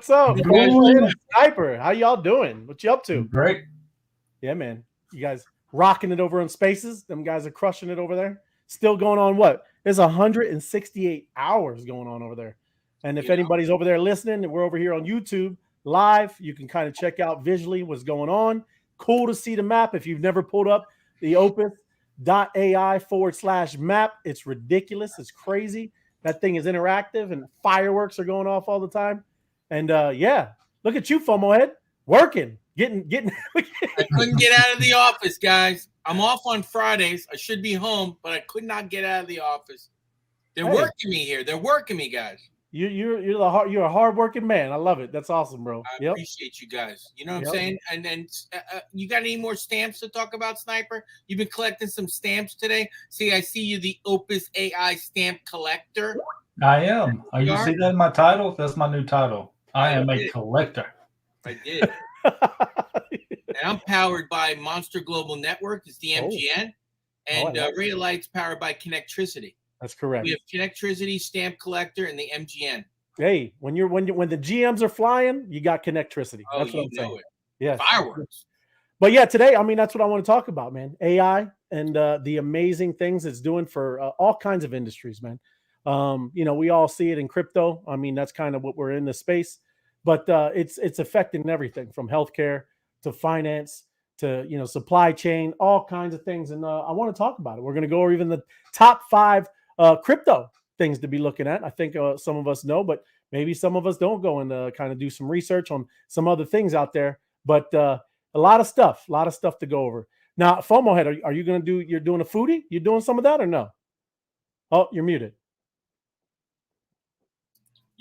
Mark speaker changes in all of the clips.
Speaker 1: What's up? Sniper, how y'all doing? What you up to?
Speaker 2: Great.
Speaker 1: Yeah, man. You guys rocking it over on Spaces. Them guys are crushing it over there. Still going on what? There's 168 hours going on over there. And if anybody's over there listening, we're over here on YouTube live. You can kind of check out visually what's going on. Cool to see the map. If you've never pulled up the opus.ai/map, it's ridiculous. It's crazy. That thing is interactive and fireworks are going off all the time. And yeah, look at you, FOMO head, working, getting.
Speaker 3: I couldn't get out of the office, guys. I'm off on Fridays. I should be home, but I could not get out of the office. They're working me here. They're working me, guys.
Speaker 1: You're a hardworking man. I love it. That's awesome, bro.
Speaker 3: I appreciate you guys. You know what I'm saying? And then you got any more stamps to talk about, Sniper? You've been collecting some stamps today. See, I see you, the Opus AI stamp collector.
Speaker 2: I am. You see that in my title? That's my new title. I am a collector.
Speaker 3: I did. And I'm powered by Monster Global Network. It's the MGN. And Ray of Light's powered by Connectricity.
Speaker 1: That's correct.
Speaker 3: We have Connectricity, Stamp Collector, and the MGN.
Speaker 1: Hey, when the GMs are flying, you got Connectricity.
Speaker 3: Oh,
Speaker 1: that's what I'm saying.
Speaker 3: It.
Speaker 1: Yeah,
Speaker 3: fireworks.
Speaker 1: But yeah, today, I mean, that's what I want to talk about, man. AI and the amazing things it's doing for all kinds of industries, man. We all see it in crypto. I mean, that's kind of what we're in the space. But it's affecting everything from healthcare to finance to supply chain, all kinds of things. And I want to talk about it. We're going to go over even the top 5 crypto things to be looking at. I think some of us know, but maybe some of us don't go and kind of do some research on some other things out there. But a lot of stuff to go over. Now, FOMO head, are you going to you're doing a foodie? You doing some of that or no? Oh, you're muted.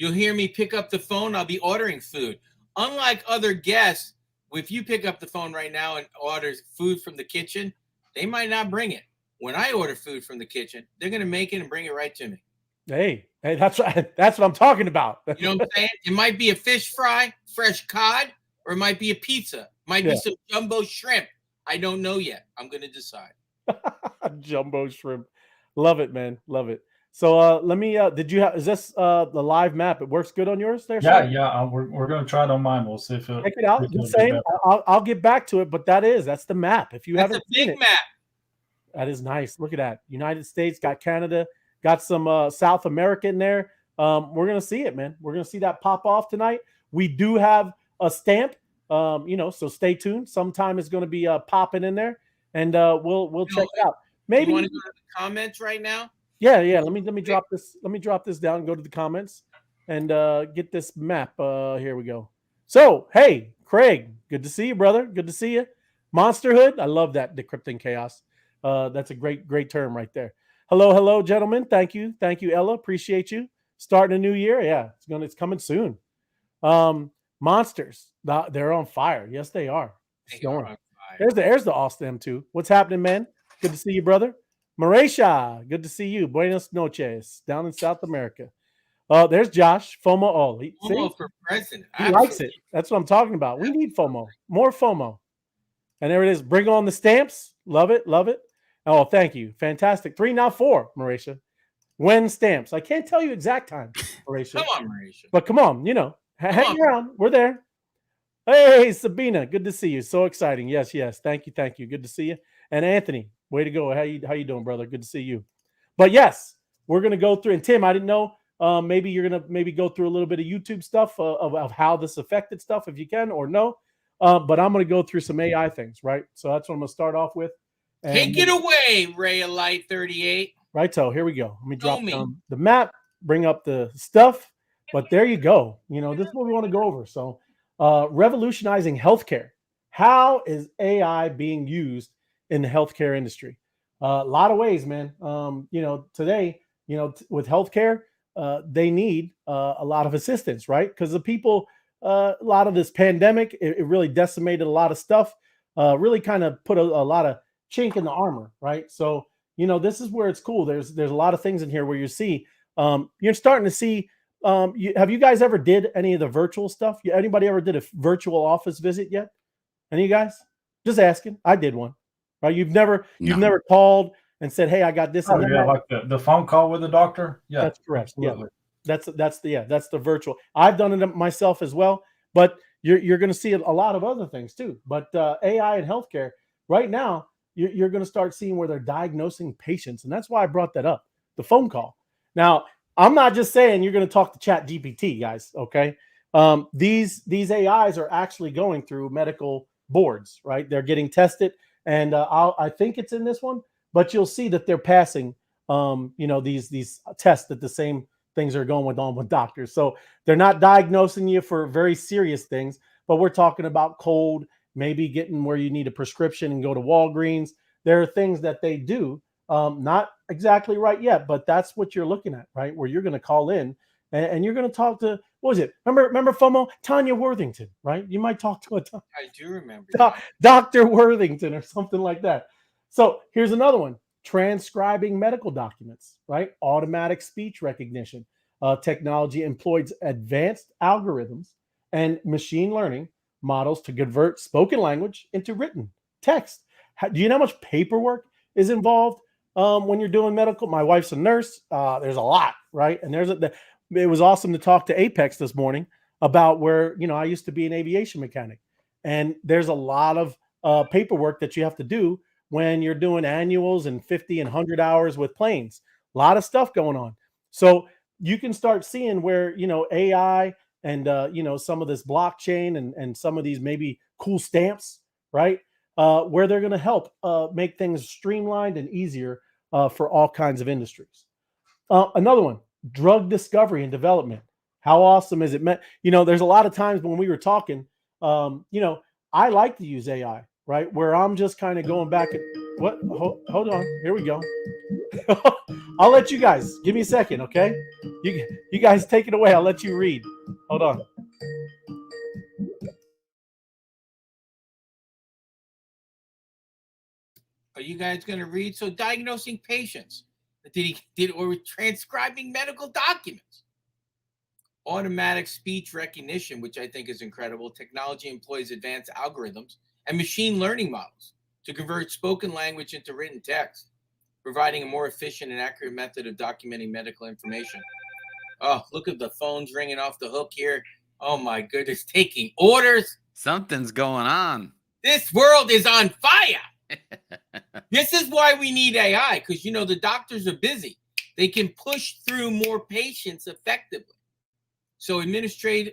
Speaker 3: You'll hear me pick up the phone. I'll be ordering food. Unlike other guests, if you pick up the phone right now and order food from the kitchen, they might not bring it. When I order food from the kitchen, they're going to make it and bring it right to me.
Speaker 1: Hey, that's what I'm talking about.
Speaker 3: You know what I'm saying? It might be a fish fry, fresh cod, or it might be a pizza. It might be some jumbo shrimp. I don't know yet. I'm going to decide.
Speaker 1: Jumbo shrimp. Love it, man. Love it. So let me, is this the live map? It works good on yours there?
Speaker 2: Yeah. We're going to try it on mine. We'll see if it.
Speaker 1: Check it out. The same. I'll get back to it, but that's the map. If you haven't seen it.
Speaker 3: That's a big map.
Speaker 1: That is nice. Look at that. United States, got Canada, got some South America in there. We're going to see it, man. We're going to see that pop off tonight. We do have a stamp, so stay tuned. Sometime it's going to be popping in there, and we'll check it out. Maybe
Speaker 3: you want to go to the comments right now?
Speaker 1: Yeah. Let me drop this. Let me drop this down and go to the comments and get this map. Here we go. So, hey, Craig, good to see you, brother. Good to see you. Monsterhood. I love that. Decrypting chaos. That's a great term right there. Hello, gentlemen. Thank you, Ella. Appreciate you. Starting a new year. Yeah, it's coming soon. Monsters. They're on fire. Yes, they are. There's the Austin M2. What's happening, man? Good to see you, brother. Marisha, good to see you. Buenos noches, down in South America. There's Josh. FOMO.
Speaker 3: FOMO for president.
Speaker 1: He likes it. That's what I'm talking about. We need FOMO. More FOMO. And there it is. Bring on the stamps. Love it. Oh, thank you. Fantastic. 3, now 4, Marisha. When stamps. I can't tell you exact time, Marisha.
Speaker 3: Come on, Marisha.
Speaker 1: But come on, hang around. We're there. Hey, Sabina, good to see you. So exciting. Yes. Thank you. Good to see you. And Anthony, way to go. How you doing, brother? Good to see you. But yes, we're gonna go through. And Tim, I didn't know. Maybe you're gonna go through a little bit of YouTube stuff of how this affected stuff, if you can or no. But I'm gonna go through some AI things, right? So that's what I'm gonna start off with.
Speaker 3: And take it away, Ray of Light 38.
Speaker 1: Right, so here we go. Let me drop down the map, bring up the stuff. But there you go. This is what we want to go over. So, revolutionizing healthcare. How is AI being used in the healthcare industry? A lot of ways, man. Today, with healthcare, they need a lot of assistance, right? Because the people, a lot of this pandemic, it really decimated a lot of stuff. Really kind of put a lot of chink in the armor, right? So, this is where it's cool. There's a lot of things in here where you see, you're starting to see. Have you guys ever did any of the virtual stuff? Anybody ever did a virtual office visit yet? Any of you guys? Just asking. I did one. Right? You've never called and said, "Hey, I got this."
Speaker 2: Like the phone call with the doctor. Yeah,
Speaker 1: that's correct. Absolutely. That's the virtual. I've done it myself as well, but you're going to see a lot of other things too. But AI in healthcare right now, you're going to start seeing where they're diagnosing patients, and that's why I brought that up. The phone call. Now, I'm not just saying you're going to talk to Chat GPT, guys. Okay, these AIs are actually going through medical boards, right? They're getting tested, and I think it's in this one, but you'll see that they're passing, these tests at the same things are going on with doctors. So they're not diagnosing you for very serious things, but we're talking about cold, maybe getting where you need a prescription and go to Walgreens. There are things that they do, not exactly right yet, but that's what you're looking at, right? Where you're going to call in and you're going to talk to, what was it? Remember FOMO? Tanya Worthington, right? You might talk to
Speaker 3: I do remember
Speaker 1: Dr. Worthington or something like that. So here's another one. Transcribing medical documents, right? Automatic speech recognition. Technology employs advanced algorithms and machine learning models to convert spoken language into written text. Do you know how much paperwork is involved when you're doing medical? My wife's a nurse. There's a lot, right? And it was awesome to talk to Apex this morning about where, I used to be an aviation mechanic. And there's a lot of paperwork that you have to do when you're doing annuals and 50 and 100 hours with planes. A lot of stuff going on. So you can start seeing where, AI and, some of this blockchain and some of these maybe cool stamps, right? Where they're going to help make things streamlined and easier for all kinds of industries. Another one, drug discovery and development. How awesome is it? There's a lot of times when we were talking, I like to use AI, right? Where I'm just kind of going back and hold on. Here we go. I'll let you guys give me a second. Okay. You guys take it away. I'll let you read. Hold on.
Speaker 3: Are you guys going to read? So diagnosing patients, or transcribing medical documents, automatic speech recognition, which I think is incredible. Technology employs advanced algorithms and machine learning models to convert spoken language into written text, providing a more efficient and accurate method of documenting medical information. Oh, look at the phones ringing off the hook here. Oh my goodness, taking orders.
Speaker 4: Something's going on.
Speaker 3: This world is on fire. This is why we need AI, because the doctors are busy. They can push through more patients effectively. So administrative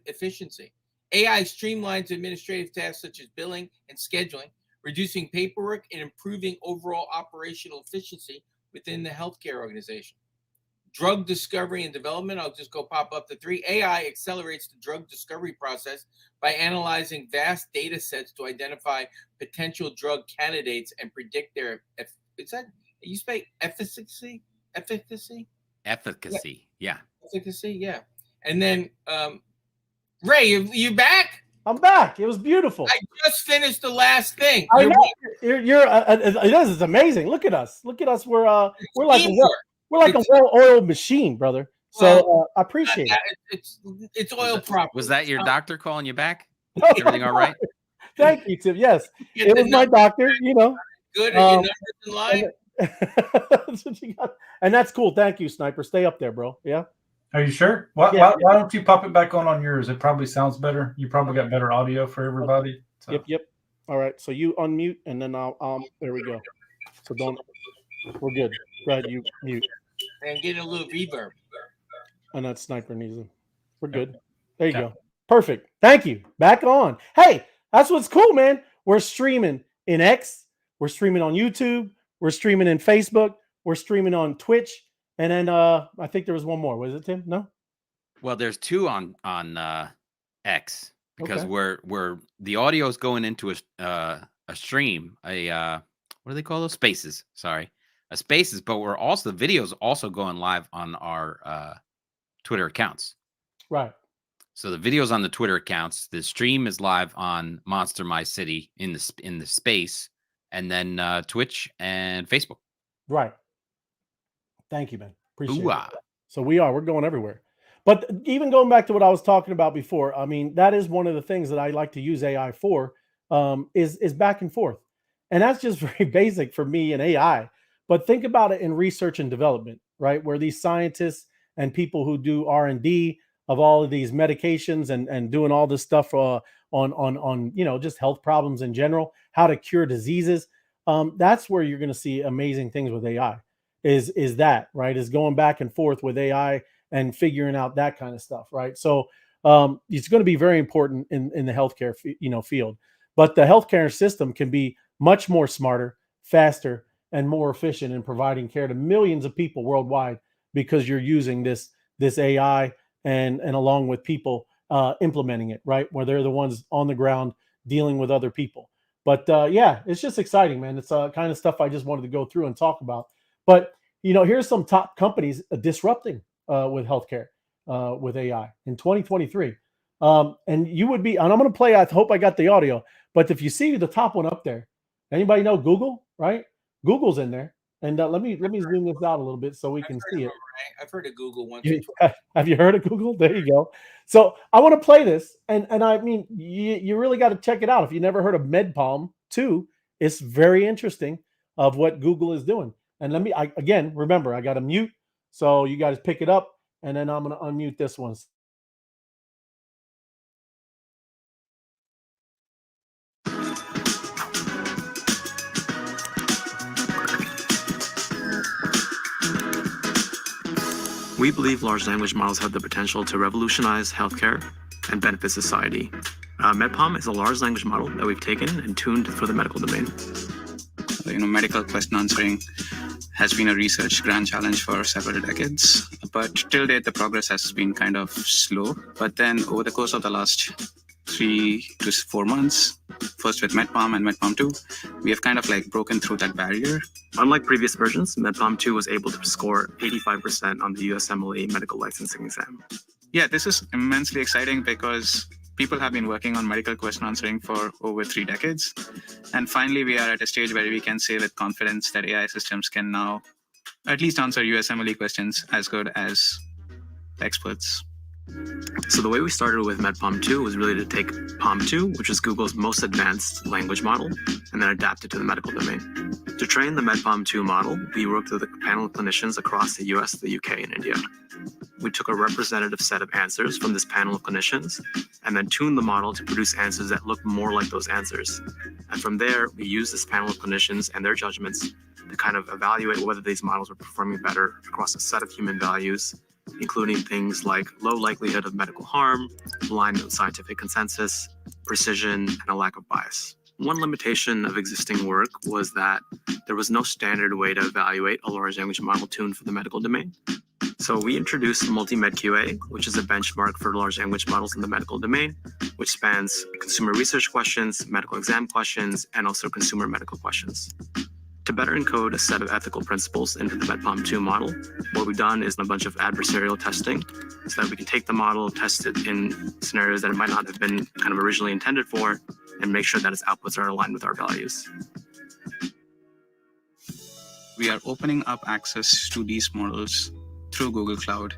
Speaker 3: efficiency. AI streamlines administrative tasks such as billing and scheduling, reducing paperwork and improving overall operational efficiency within the healthcare organization. Drug discovery and development, I'll just go pop up the 3. AI accelerates the drug discovery process by analyzing vast data sets to identify potential drug candidates and predict their, you say efficacy? Efficacy?
Speaker 4: Efficacy, yeah.
Speaker 3: Efficacy, yeah. And then, Ray, you back?
Speaker 1: I'm back. It was beautiful.
Speaker 3: I just finished the last thing.
Speaker 1: I know. It's amazing. Look at us. Look at us. We're like a well-oiled machine, brother. So I appreciate it.
Speaker 3: It's oil proper.
Speaker 4: Was that your doctor calling you back? Everything all right?
Speaker 1: Thank you, Tim. Yes, it was my doctor.
Speaker 3: Good. Are your numbers in line?
Speaker 1: That's what you got. And that's cool. Thank you, Sniper. Stay up there, bro. Yeah.
Speaker 2: Are you sure? Why don't you pop it back on yours? It probably sounds better. You probably got better audio for everybody. So.
Speaker 1: Yep. All right. So you unmute, and then I'll there we go. So we're good. Go ahead, you mute.
Speaker 3: And get a little reverb.
Speaker 1: And that Sniper needs it. We're good. There you go. Perfect. Thank you. Back on. Hey, that's what's cool, man. We're streaming in X. We're streaming on YouTube. We're streaming in Facebook. We're streaming on Twitch. And then I think there was one more. Was it, Tim? No?
Speaker 4: Well, there's 2 on X because we're the audio is going into a stream. What do they call those? Spaces. Sorry. Spaces, but the videos also going live on our Twitter accounts.
Speaker 1: Right.
Speaker 4: So the videos on the Twitter accounts, the stream is live on Monster My City in the space, and then Twitch and Facebook.
Speaker 1: Right. Thank you, man. Appreciate it. So we're going everywhere. But even going back to what I was talking about before, I mean, that is one of the things that I like to use AI for, is back and forth. And that's just very basic for me and AI. But think about it in research and development, right? Where these scientists and people who do R&D of all of these medications and doing all this stuff on just health problems in general, how to cure diseases. That's where you're going to see amazing things with AI. Is that right? Is going back and forth with AI and figuring out that kind of stuff, right? So it's going to be very important in the healthcare field. But the healthcare system can be much more smarter, faster, and more efficient in providing care to millions of people worldwide because you're using this AI and along with people implementing it, right? Where they're the ones on the ground dealing with other people. But yeah, it's just exciting, man. It's kind of stuff I just wanted to go through and talk about. But here's some top companies disrupting with healthcare with AI in 2023. And you would be, and I'm going to play. I hope I got the audio. But if you see the top one up there, anybody know Google? Right? Google's in there. And let me zoom this out a little bit so we can see it.
Speaker 3: Right? I've heard of Google once.
Speaker 1: Have you heard of Google? There you go. So I want to play this, and I mean, you really got to check it out. If you never heard of MedPalm 2, it's very interesting of what Google is doing. And again, remember, I got to mute, so you guys pick it up, and then I'm going to unmute this one.
Speaker 5: We believe large language models have the potential to revolutionize healthcare and benefit society. MedPalm is a large language model that we've taken and tuned for the medical domain.
Speaker 6: Medical question answering has been a research grand challenge for several decades, but till date the progress has been kind of slow. But then over the course of the last 3 to 4 months, first with MedPalm and MedPalm 2, we have kind of broken through that barrier.
Speaker 5: Unlike previous versions, MedPalm 2 was able to score 85% on the USMLE medical licensing exam.
Speaker 6: Yeah, this is immensely exciting because people have been working on medical question answering for over 3 decades. And finally, we are at a stage where we can say with confidence that AI systems can now at least answer USMLE questions as good as experts.
Speaker 5: So the way we started with MedPalm 2 was really to take Palm 2, which is Google's most advanced language model, and then adapt it to the medical domain. To train the MedPalm 2 model, we worked with a panel of clinicians across the US, the UK, and India. We took a representative set of answers from this panel of clinicians and then tuned the model to produce answers that looked more like those answers. And from there, we used this panel of clinicians and their judgments to kind of evaluate whether these models were performing better across a set of human values, including things like low likelihood of medical harm, alignment with scientific consensus, precision, and a lack of bias. One limitation of existing work was that there was no standard way to evaluate a large language model tuned for the medical domain. So we introduced Multi-Med QA, which is a benchmark for large language models in the medical domain, which spans consumer research questions, medical exam questions, and also consumer medical questions. To better encode a set of ethical principles into the MedPalm 2 model, what we've done is a bunch of adversarial testing so that we can take the model, test it in scenarios that it might not have been kind of originally intended for, and make sure that its outputs are aligned with our values.
Speaker 6: We are opening up access to these models through Google Cloud,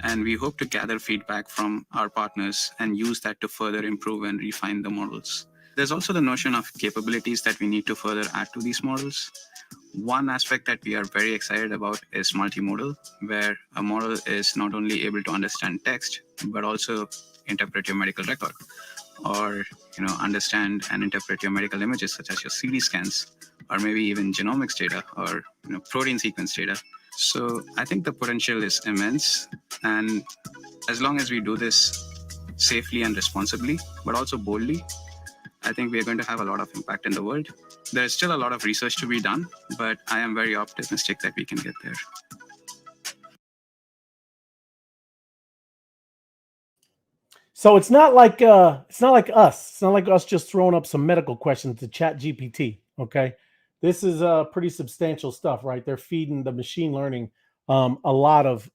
Speaker 6: and we hope to gather feedback from our partners and use that to further improve and refine the models. There's also the notion of capabilities that we need to further add to these models. One aspect that we are very excited about is multimodal, where a model is not only able to understand text, but also interpret your medical record, or understand and interpret your medical images, such as your CT scans, or maybe even genomics data, or protein sequence data. So I think the potential is immense, and as long as we do this safely and responsibly, but also boldly, I think we are going to have a lot of impact in the world. There is still a lot of research to be done, but I am very optimistic that we can get there.
Speaker 1: So it's not like us. It's not like us just throwing up some medical questions to Chat GPT. Okay, this is pretty substantial stuff, right? They're feeding the machine learning a lot of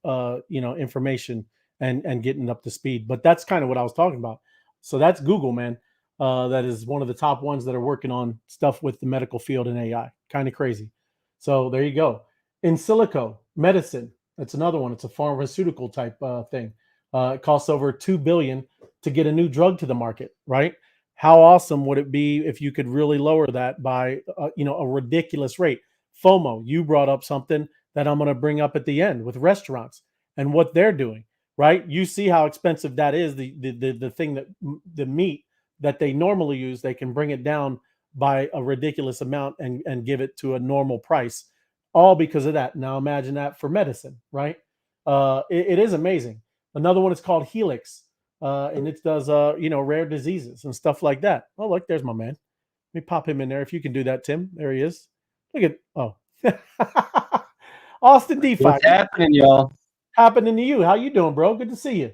Speaker 1: information and getting up to speed. But that's kind of what I was talking about. So that's Google, man. That is one of the top ones that are working on stuff with the medical field and AI. Kind of crazy. So there you go. In silico medicine, that's another one. It's a pharmaceutical type thing. It costs over $2 billion to get a new drug to the market, right? How awesome would it be if you could really lower that by a ridiculous rate? FOMO, you brought up something that I'm going to bring up at the end with restaurants and what they're doing, right? You see how expensive that is. The thing that the meat that they normally use, they can bring it down by a ridiculous amount and give it to a normal price, all because of that. Now imagine that for medicine, right? It is amazing. Another one is called Helix, and it does rare diseases and stuff like that. Oh, look, there's my man. Let me pop him in there if you can do that, Tim. There he is. Look at Austin DeFi.
Speaker 7: What's happening, y'all?
Speaker 1: Happening to you? How you doing, bro? Good to see you.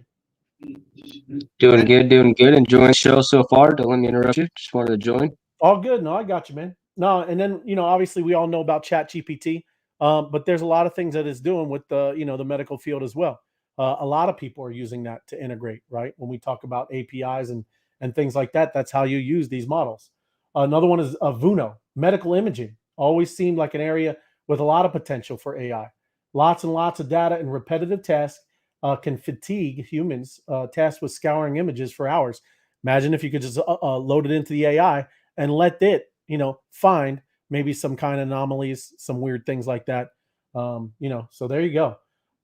Speaker 7: Doing good. Enjoying the show so far. Don't let me interrupt you. Just wanted to join.
Speaker 1: All good. No, I got you, man. No, and then obviously we all know about Chat GPT, but there's a lot of things that it's doing with the the medical field as well. A lot of people are using that to integrate, right? When we talk about APIs and things like that, that's how you use these models. Another one is Vuno, medical imaging. Always seemed like an area with a lot of potential for AI. Lots and lots of data and repetitive tasks can fatigue humans tasked with scouring images for hours. Imagine if you could just load it into the AI and let it, find maybe some kind of anomalies, some weird things like that. So there you go.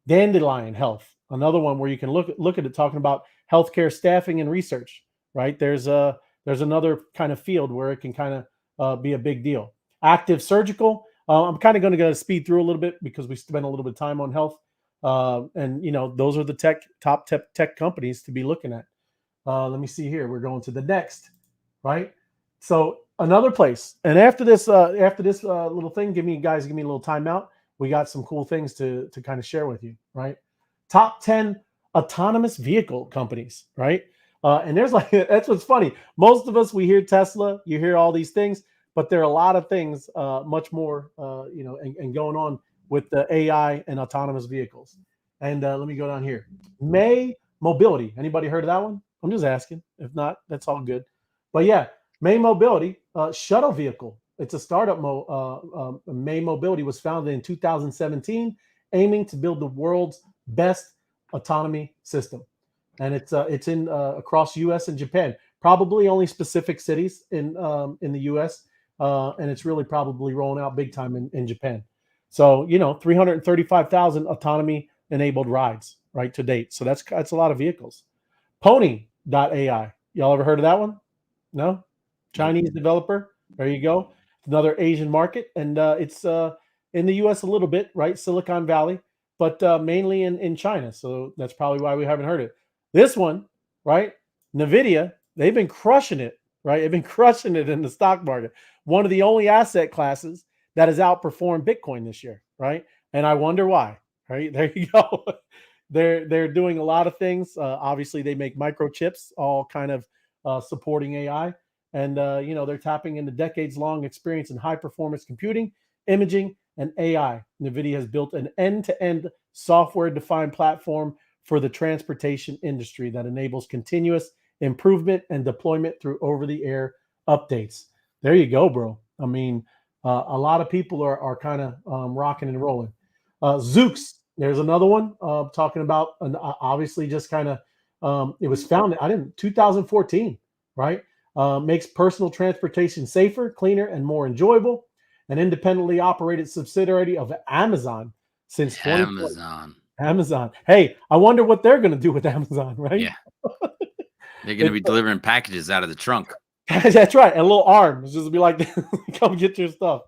Speaker 1: Dandelion Health, another one where you can look at it, talking about healthcare staffing and research, right? There's another kind of field where it can kind of be a big deal. Active Surgical. I'm kind of going to speed through a little bit because we spent a little bit of time on health. And those are the top tech companies to be looking at. Let me see here. We're going to the next, right? So another place. And after this little thing, give me a little timeout. We got some cool things to kind of share with you, right? Top 10 autonomous vehicle companies, right? And there's that's what's funny. Most of us, we hear Tesla, you hear all these things, but there are a lot of things, much more, and going on with the AI and autonomous vehicles. And let me go down here. May Mobility. Anybody heard of that one? I'm just asking. If not, that's all good. But yeah, May Mobility, shuttle vehicle. It's a startup. May Mobility was founded in 2017, aiming to build the world's best autonomy system. And it's in across U.S. and Japan. Probably only specific cities in the U.S. And it's really probably rolling out big time in Japan. So 335,000 autonomy-enabled rides right to date. So that's a lot of vehicles. Pony.ai. Y'all ever heard of that one? No? Chinese developer. There you go. Another Asian market, and it's in the U.S. a little bit, right? Silicon Valley, but mainly in China. So that's probably why we haven't heard it. This one, right? NVIDIA, they've been crushing it, right? They've been crushing it in the stock market. One of the only asset classes that has outperformed Bitcoin this year, right? And I wonder why, right? There you go. They're doing a lot of things. Obviously, they make microchips, all kind of supporting AI. And, they're tapping into decades-long experience in high-performance computing, imaging, and AI. NVIDIA has built an end-to-end software-defined platform for the transportation industry that enables continuous improvement and deployment through over-the-air updates. There you go, bro. I mean, a lot of people are kind of rocking and rolling. Zoox, there's another one talking about, obviously just kind of, it was founded, 2014, right? Makes personal transportation safer, cleaner, and more enjoyable. An independently operated subsidiary of Amazon since 2020. Amazon. Hey, I wonder what they're going to do with Amazon, right?
Speaker 4: Yeah. They're going to be delivering packages out of the trunk.
Speaker 1: That's right. And a little arm. It's just be like, come get your stuff.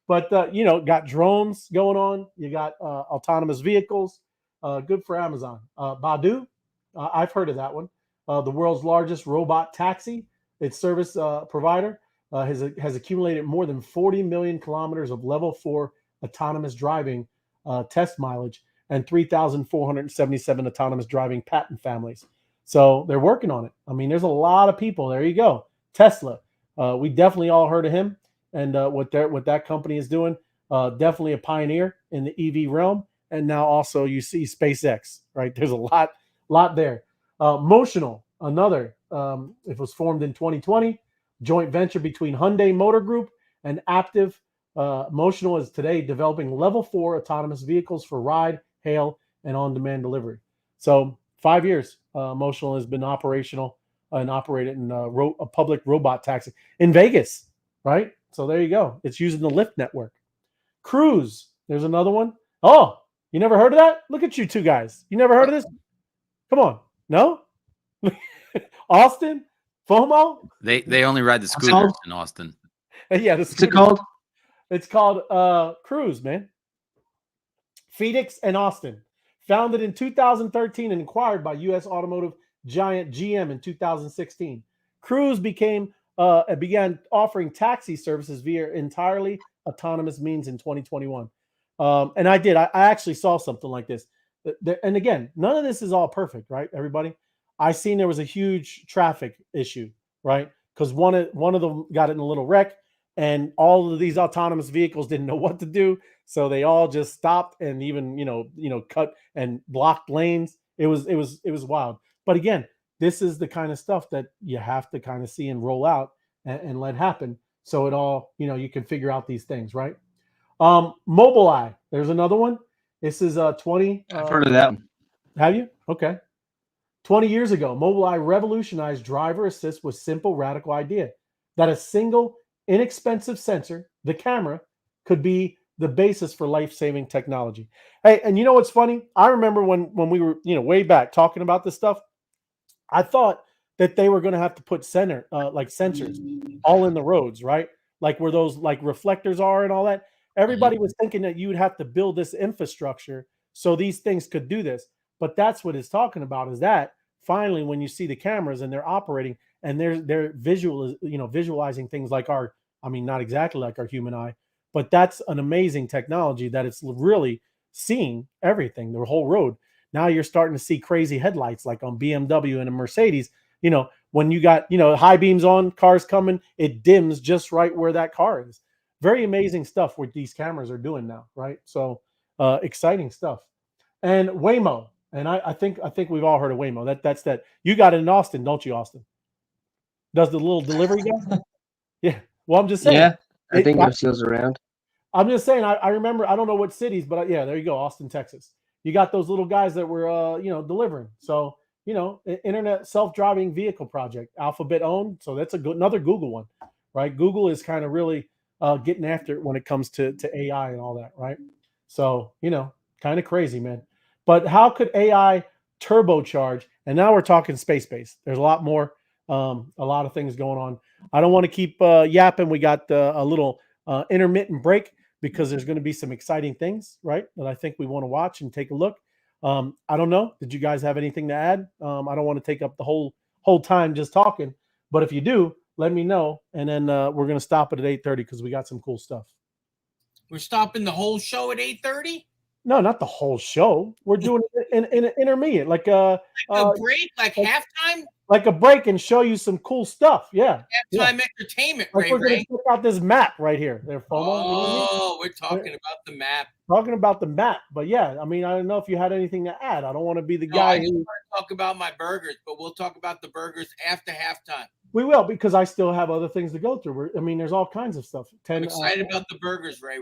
Speaker 1: But, got drones going on. You got autonomous vehicles. Good for Amazon. Badu, I've heard of that one. The world's largest robot taxi. Its service provider has accumulated more than 40 million kilometers of level 4 autonomous driving test mileage and 3,477 autonomous driving patent families. So they're working on it. I mean, there's a lot of people. There you go. Tesla. We definitely all heard of him and what that company is doing. Definitely a pioneer in the EV realm. And now also you see SpaceX, right? There's a lot there. Motional, another. It was formed in 2020. Joint venture between Hyundai Motor Group and Aptiv. Motional is today developing level 4 autonomous vehicles for ride, hail, and on-demand delivery. So 5 years, Motional has been operational and operated in a public robot taxi in Vegas, right? So there you go. It's using the Lyft network. Cruise, there's another one. Oh, you never heard of that? Look at you two guys. You never heard of this? Come on. No? Austin? FOMO?
Speaker 4: They only ride the scooters in Austin.
Speaker 1: Yeah, the
Speaker 7: What's it called?
Speaker 1: It's called Cruise, man. Phoenix and Austin. Founded in 2013 and acquired by U.S. automotive giant GM in 2016. Cruise began offering taxi services via entirely autonomous means in 2021. And I actually saw something like this. And again, none of this is all perfect, right, everybody? I seen there was a huge traffic issue, right? Because one of them got in a little wreck, and all of these autonomous vehicles didn't know what to do, so they all just stopped and even cut and blocked lanes. It was wild. But again, this is the kind of stuff that you have to kind of see and roll out and let happen, so it all you can figure out these things, right? Mobileye, there's another one. This is 20.
Speaker 7: I've heard of that one.
Speaker 1: Have you? Okay. 20 years ago, Mobileye revolutionized driver assist with simple, radical idea that a single, inexpensive sensor, the camera, could be the basis for life-saving technology. Hey, and you know what's funny? I remember when we were, way back talking about this stuff, I thought that they were going to have to put sensors all in the roads, right? Like where those like reflectors are and all that. Everybody was thinking that you would have to build this infrastructure so these things could do this. But that's what it's talking about, is that finally when you see the cameras and they're operating and they're visualizing things like not exactly like our human eye, but that's an amazing technology that it's really seeing everything, the whole road. Now you're starting to see crazy headlights like on BMW and a Mercedes. When you got, high beams on, cars coming, it dims just right where that car is. Very amazing stuff what these cameras are doing now, right? So exciting stuff. And Waymo. And I think we've all heard of Waymo. That's that. You got it in Austin, don't you, Austin? Does the little delivery guy? Yeah. Well, I'm just saying.
Speaker 7: Yeah, I think I've seen those around.
Speaker 1: I'm just saying. I remember. I don't know what cities, but yeah, there you go, Austin, Texas. You got those little guys that were, delivering. So, internet self-driving vehicle project, Alphabet owned. So that's another Google one, right? Google is kind of really getting after it when it comes to AI and all that, right? So, kind of crazy, man. But how could AI turbocharge? And now we're talking space-based. There's a lot more, a lot of things going on. I don't want to keep yapping. We got a little intermittent break because there's going to be some exciting things, right, that I think we want to watch and take a look. I don't know. Did you guys have anything to add? I don't want to take up the whole time just talking. But if you do, let me know. And then we're going to stop it at 8:30 because we got some cool stuff.
Speaker 3: We're stopping the whole show at 8:30?
Speaker 1: No, not the whole show. We're doing it in an intermediate, like a
Speaker 3: break, like halftime,
Speaker 1: like a break, and show you some cool stuff. Yeah,
Speaker 3: halftime entertainment.
Speaker 1: Like we're going to check out this map right here. There, FOMO.
Speaker 3: Oh, we're talking about the map.
Speaker 1: Talking about the map, but yeah, I don't know if you had anything to add. I don't want to be the guy.
Speaker 3: I just want to talk about my burgers, but we'll talk about the burgers after halftime.
Speaker 1: We will, because I still have other things to go through. There's all kinds of stuff.
Speaker 3: I'm excited about the burgers, Ray.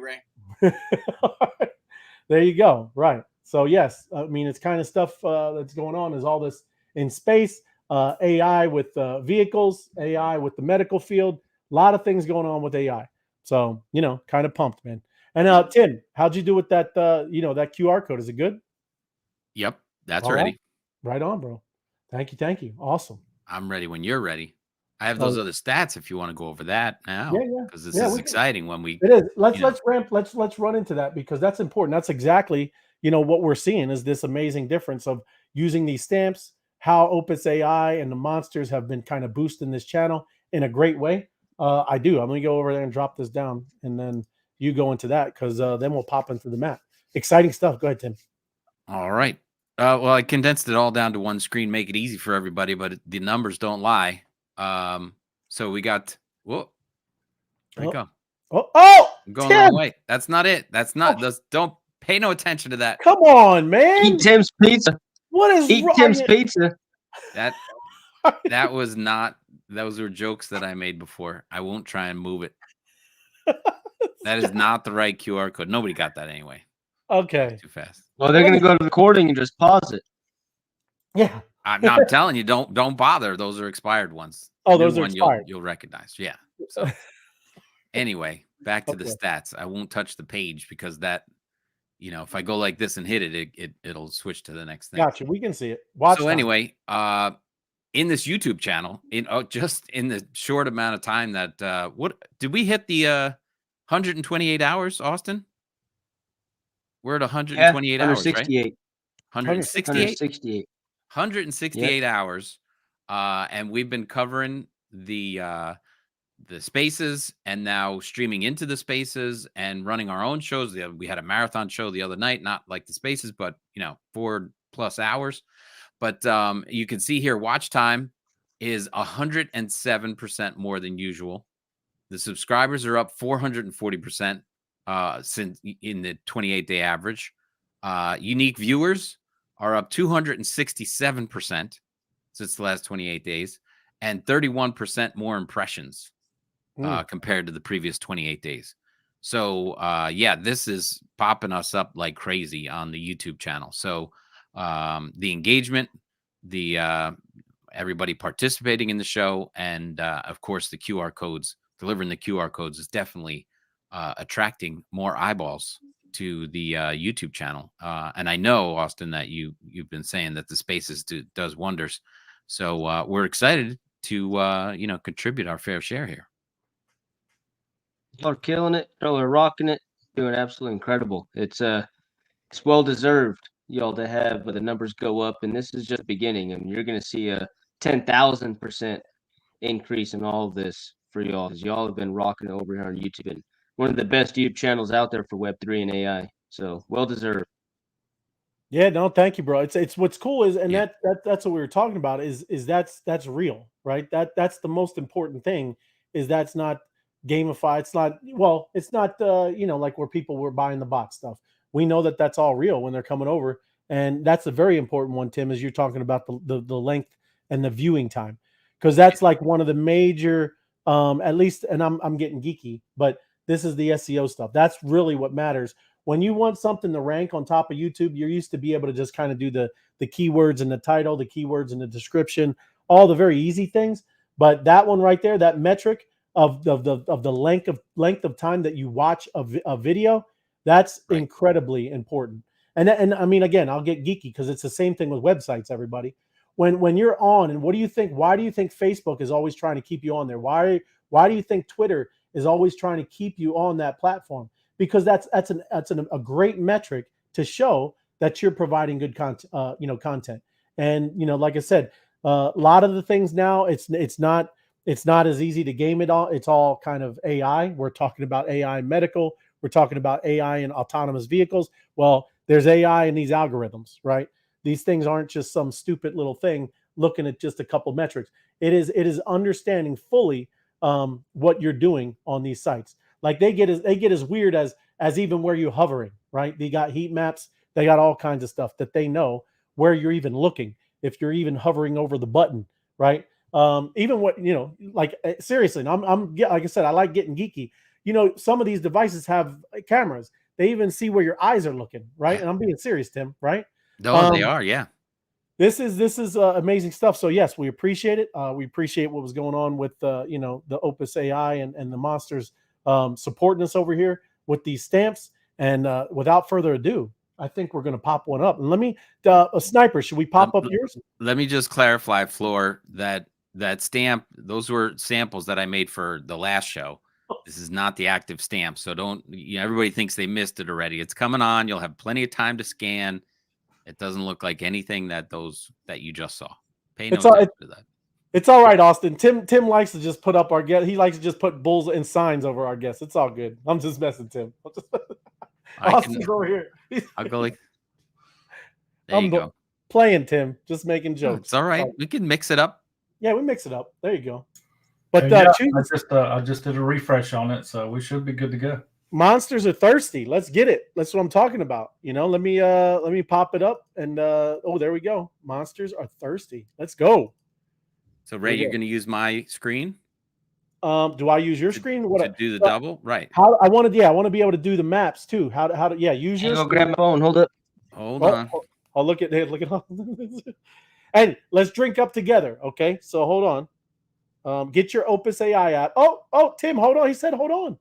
Speaker 1: There you go. Right. So yes, it's kind of stuff that's going on. Is all this in space, AI with vehicles, AI with the medical field, a lot of things going on with AI. So, kind of pumped, man. And Tim, how'd you do with that, that QR code? Is it good?
Speaker 4: Yep. That's
Speaker 1: all
Speaker 4: ready.
Speaker 1: Right on, bro. Thank you. Awesome.
Speaker 4: I'm ready when you're ready. I have those other stats if you want to go over that now.
Speaker 1: Yeah.
Speaker 4: Because this is exciting when we.
Speaker 1: It is. Let's run into that because that's important. That's exactly, what we're seeing is this amazing difference of using these stamps, how Opus AI and the monsters have been kind of boosting this channel in a great way. I'm going to go over there and drop this down, and then you go into that because then we'll pop into the map. Exciting stuff. Go ahead, Tim.
Speaker 4: All right. Well, I condensed it all down to one screen, make it easy for everybody, but the numbers don't lie. So we got, where you go? I'm going the wrong way. That's not it. That's not, don't pay no attention to that.
Speaker 1: Come on, man.
Speaker 7: Eat Tim's pizza.
Speaker 1: What is
Speaker 7: Eat Tim's pizza.
Speaker 4: That was not, those were jokes that I made before. I won't try and move it. That is not the right QR code. Nobody got that anyway.
Speaker 1: Okay.
Speaker 4: Too fast.
Speaker 7: Well, they're going to go to the recording and just pause it.
Speaker 1: Yeah.
Speaker 4: I'm telling you, don't bother. Those are expired ones.
Speaker 1: Oh, those are expired.
Speaker 4: You'll recognize. Yeah. So anyway, back to the stats. I won't touch the page because that you know, if I go like this and hit it, it'll switch to the next thing.
Speaker 1: Gotcha. We can see it. Watch
Speaker 4: So
Speaker 1: time.
Speaker 4: anyway, in this YouTube channel, just in the short amount of time that what did we hit the 128 hours, Austin? We're at 128 hours, right?
Speaker 7: 168.
Speaker 4: 168.
Speaker 7: 168.
Speaker 4: 168 hours. And we've been covering the spaces and now streaming into the spaces and running our own shows. We had a marathon show the other night, not like the spaces, but 4+ hours. But you can see here, watch time is 107% more than usual. The subscribers are up 440% since in the 28-day average. Unique viewers are up 267% since the last 28 days, and 31% more impressions compared to the previous 28 days. So yeah, this is popping us up like crazy on the YouTube channel. So the engagement, the everybody participating in the show, and of course the QR codes, delivering the QR codes is definitely attracting more eyeballs to the YouTube channel. And I know, Austin, that you've been saying that the Spaces does wonders. So we're excited to contribute our fair share here.
Speaker 7: Y'all are killing it. Y'all are rocking it. Doing absolutely incredible. It's well deserved, y'all, to have the numbers go up, and this is just the beginning. I mean, you're going to see a 10,000% increase in all of this for y'all, because y'all have been rocking it over here on YouTube, and one of the best YouTube channels out there for Web3 and AI. So well deserved.
Speaker 1: Yeah, no, thank you, bro. It's what's cool is, and that's what we were talking about is that's real, right? That's the most important thing, is that's not gamified. It's not, well, it's not like where people were buying the bot stuff. We know that that's all real when they're coming over, and that's a very important one, Tim, as you're talking about the length and the viewing time, because that's like one of the major, at least, and I'm getting geeky, but this is the SEO stuff. That's really what matters. When you want something to rank on top of YouTube, you're used to be able to just kind of do the keywords in the title, the keywords in the description, all the very easy things. But that one right there, that metric of the length of time that you watch a video, that's right, incredibly important. And I mean, again, I'll get geeky because it's the same thing with websites, everybody. When you're on, and what do you think? Why do you think Facebook is always trying to keep you on there? Why do you think Twitter is always trying to keep you on that platform? Because that's a great metric to show that you're providing good content, content. And like I said, a lot of the things now, it's not as easy to game it all. It's all kind of AI. We're talking about AI in medical. We're talking about AI in autonomous vehicles. Well, there's AI in these algorithms, right? These things aren't just some stupid little thing looking at just a couple metrics. It is understanding fully what you're doing on these sites. Like they get as weird as even where you're hovering, right? They got heat maps. They got all kinds of stuff that they know where you're even looking, if you're even hovering over the button, right? Even what, like seriously, and I'm like I said, I like getting geeky. Some of these devices have cameras. They even see where your eyes are looking, right? And I'm being serious, Tim, right?
Speaker 4: No, they are, yeah.
Speaker 1: This is amazing stuff. So yes, we appreciate it. We appreciate what was going on with the Opus AI and the monsters supporting us over here with these stamps. And without further ado, I think we're going to pop one up. And let me, a sniper, should we pop up yours?
Speaker 4: Let me just clarify, Floor, that stamp, those were samples that I made for the last show. This is not the active stamp. So don't, everybody thinks they missed it already. It's coming on. You'll have plenty of time to scan. It doesn't look like anything that you just saw. Pay no attention to that.
Speaker 1: It's all right, Austin. Tim likes to just put up our guest. He likes to just put bulls and signs over our guests. It's all good. I'm just messing, Tim. Austin's over here.
Speaker 4: I'll go like. There you go.
Speaker 1: Playing, Tim. Just making jokes.
Speaker 4: It's all right. We can mix it up.
Speaker 1: Yeah, we mix it up. There you go. But
Speaker 2: I just did a refresh on it, so we should be good to go.
Speaker 1: Monsters are thirsty. Let's get it. That's what I'm talking about. Let me pop it up and oh, there we go. Monsters are thirsty. Let's go.
Speaker 4: So Ray, you're going to use my screen?
Speaker 1: Do I use your screen?
Speaker 4: To do the double? Right.
Speaker 1: I want to be able to do the maps too. How to use your
Speaker 7: screen. Go grab my phone. Hold up.
Speaker 4: Hold on.
Speaker 1: I'll look at and let's drink up together. Okay. So hold on. Get your Opus AI app. Oh, Tim, hold on. He said hold on.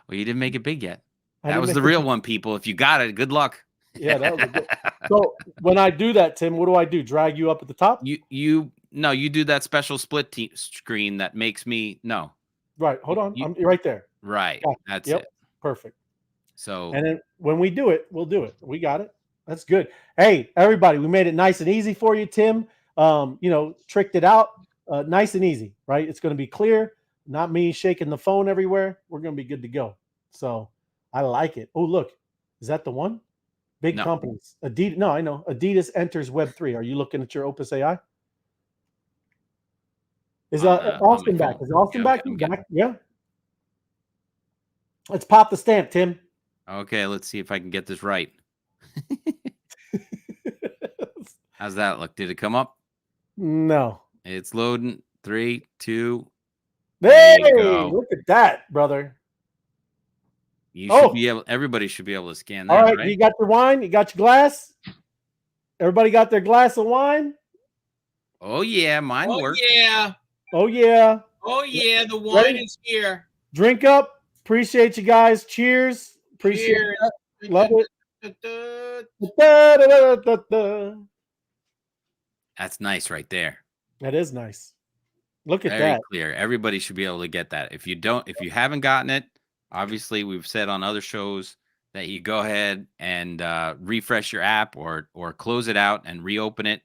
Speaker 4: Well, you didn't make it big yet. That was the real one, people. If you got it, good luck.
Speaker 1: Yeah, that was good. So when I do that, Tim, what do I do? Drag you up at the top?
Speaker 4: You do that special split screen that makes me no.
Speaker 1: Right. Hold on. I'm right there.
Speaker 4: Right.
Speaker 1: Gotcha.
Speaker 4: That's
Speaker 1: Yep.
Speaker 4: it.
Speaker 1: Perfect.
Speaker 4: So
Speaker 1: and then when we do it, we'll do it. We got it. That's good. Hey, everybody, we made it nice and easy for you, Tim. Tricked it out. Nice and easy, right? It's going to be clear. Not me shaking the phone everywhere. We're going to be good to go. So I like it. Oh, look. Is that the one? Big companies. Adidas. No, I know. Adidas enters Web3. Are you looking at your Opus AI? Is Austin back? Is Austin back? Back? Yeah. Let's pop the stamp, Tim.
Speaker 4: Okay, let's see if I can get this right. How's that look? Did it come up?
Speaker 1: No.
Speaker 4: It's loading. 3, 2.
Speaker 1: Hey, look at that, brother.
Speaker 4: You should be able. Everybody should be able to scan that.
Speaker 1: All right, you got your wine. You got your glass. Everybody got their glass of wine.
Speaker 4: Oh yeah, mine works.
Speaker 3: Yeah.
Speaker 1: Oh yeah.
Speaker 3: Oh yeah. The wine is here.
Speaker 1: Drink up. Appreciate you guys. Cheers. Appreciate it. Love it.
Speaker 4: That's nice right there.
Speaker 1: That is nice. Look at that.
Speaker 4: Very clear. Everybody should be able to get that. If you haven't gotten it, obviously we've said on other shows that you go ahead and refresh your app or close it out and reopen it,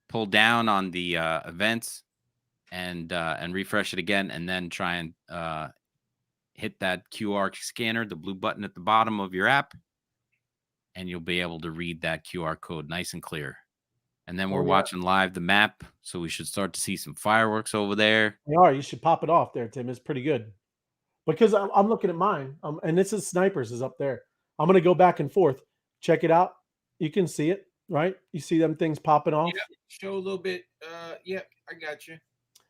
Speaker 4: pull down on the events and refresh it again, and then try and hit that QR scanner, the blue button at the bottom of your app, and you'll be able to read that QR code nice and clear. And then we're watching live the map, so we should start to see some fireworks over there.
Speaker 1: They are. You should pop it off there, Tim. It's pretty good. Because I'm looking at mine, and this is Snipers is up there. I'm going to go back and forth. Check it out. You can see it, right? You see them things popping off?
Speaker 3: Yeah, show a little bit. Yeah, I got you.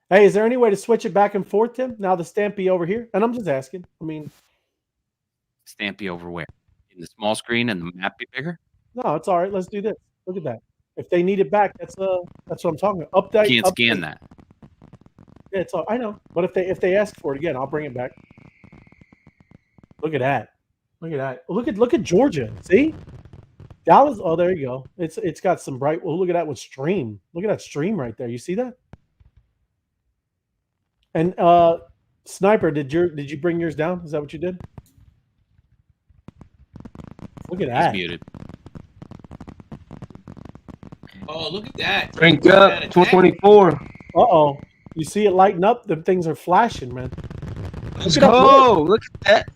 Speaker 1: Hey, is there any way to switch it back and forth, Tim? Now the Stampy over here? And I'm just asking. I mean,
Speaker 4: Stampy over where? In the small screen and the map be bigger?
Speaker 1: No, it's all right. Let's do this. Look at that. If they need it back, that's what I'm talking about. Update.
Speaker 4: You can't scan that.
Speaker 1: Yeah, it's all. I know, but if they ask for it again, I'll bring it back. Look at that. Look at that. Look at Georgia. See, Dallas. Oh, there you go. It's got some bright. Well, look at that with stream. Look at that stream right there. You see that? And Sniper, did you bring yours down? Is that what you did? Look at that.
Speaker 4: He's muted.
Speaker 3: Oh, look at that.
Speaker 7: Drink up, 224.
Speaker 1: Uh-oh. You see it lighting up? The things are flashing, man.
Speaker 7: Let's go. Look at that.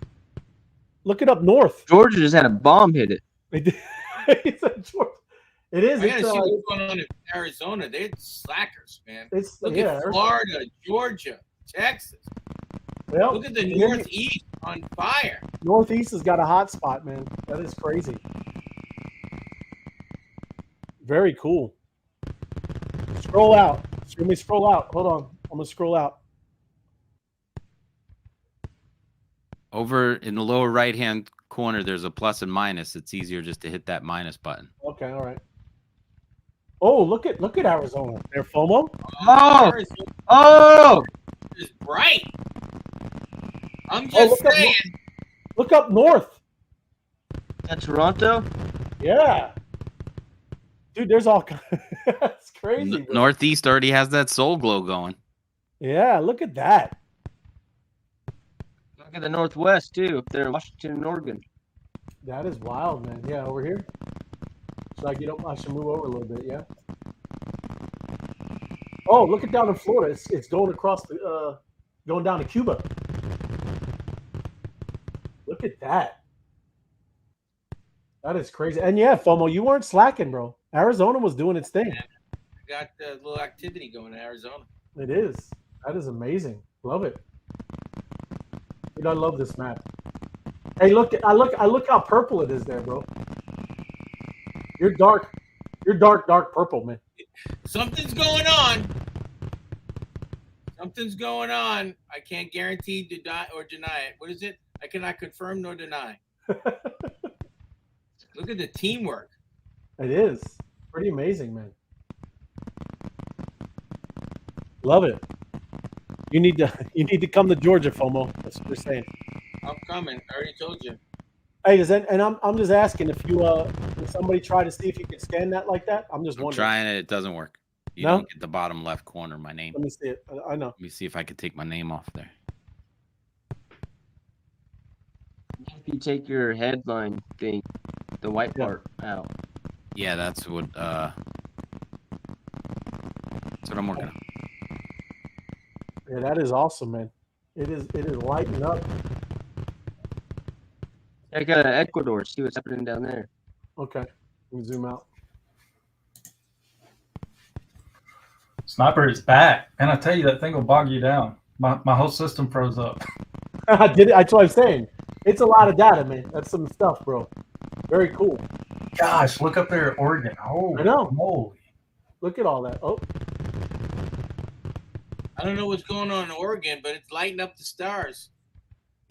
Speaker 1: Look it up north.
Speaker 7: Georgia just had a bomb hit it.
Speaker 1: It is.
Speaker 3: I gotta see what's going on in Arizona. They're slackers, man. Look at Florida, Georgia, Texas.
Speaker 1: Well,
Speaker 3: look at the Northeast on fire.
Speaker 1: Northeast has got a hot spot, man. That is crazy. Very cool. Scroll out. Let me scroll out. Hold on. I'm going to scroll out.
Speaker 4: Over in the lower right-hand corner, there's a plus and minus. It's easier just to hit that minus button.
Speaker 1: Okay, all right. Oh, look at Arizona. There, FOMO.
Speaker 7: Oh!
Speaker 3: It's bright. I'm just saying.
Speaker 1: Look up north.
Speaker 7: That's Toronto?
Speaker 1: Yeah. Dude, there's all kinds. That's crazy.
Speaker 4: Northeast already has that soul glow going.
Speaker 1: Yeah, look at that.
Speaker 7: Look at the Northwest, too, up there in Washington and Oregon.
Speaker 1: That is wild, man. Yeah, over here. Should I get up? I should move over a little bit, yeah? Oh, look at down in Florida. It's going across the, going down to Cuba. Look at that. That is crazy. And yeah, FOMO, you weren't slacking, bro. Arizona was doing its thing.
Speaker 3: I got a little activity going in Arizona.
Speaker 1: It is. That is amazing. Love it. Dude, I love this map. Hey, look! I look how purple it is there, bro. You're dark. You're dark purple, man.
Speaker 3: Something's going on. Something's going on. I can't guarantee, deny, or deny it. What is it? I cannot confirm nor deny. Look at the teamwork.
Speaker 1: It is pretty amazing, man. Love it. You need to come to Georgia, FOMO. That's what we're saying.
Speaker 3: I'm coming. I already told you.
Speaker 1: Hey, and I'm just asking if somebody try to see if you can scan that like that. I'm just wondering.
Speaker 4: Trying it. It doesn't work. You
Speaker 1: No?
Speaker 4: don't get the bottom left corner. My name.
Speaker 1: Let me see it. I know.
Speaker 4: Let me see if I could take my name off there.
Speaker 7: If you take your headline thing, the white part out.
Speaker 4: Yeah, that's what I'm working on.
Speaker 1: Yeah, that is awesome, man. It is lighting up.
Speaker 7: Check out Ecuador. See what's happening down there.
Speaker 1: Okay, let me zoom out.
Speaker 2: Sniper is back, and I tell you that thing will bog you down. My whole system froze up.
Speaker 1: That's what I'm saying. It's a lot of data, man. That's some stuff, bro. Very cool.
Speaker 2: Gosh, look up there at Oregon. Oh,
Speaker 1: I know.
Speaker 2: Moly.
Speaker 1: Look at all that. Oh,
Speaker 3: I don't know what's going on in Oregon, but it's lighting up the stars.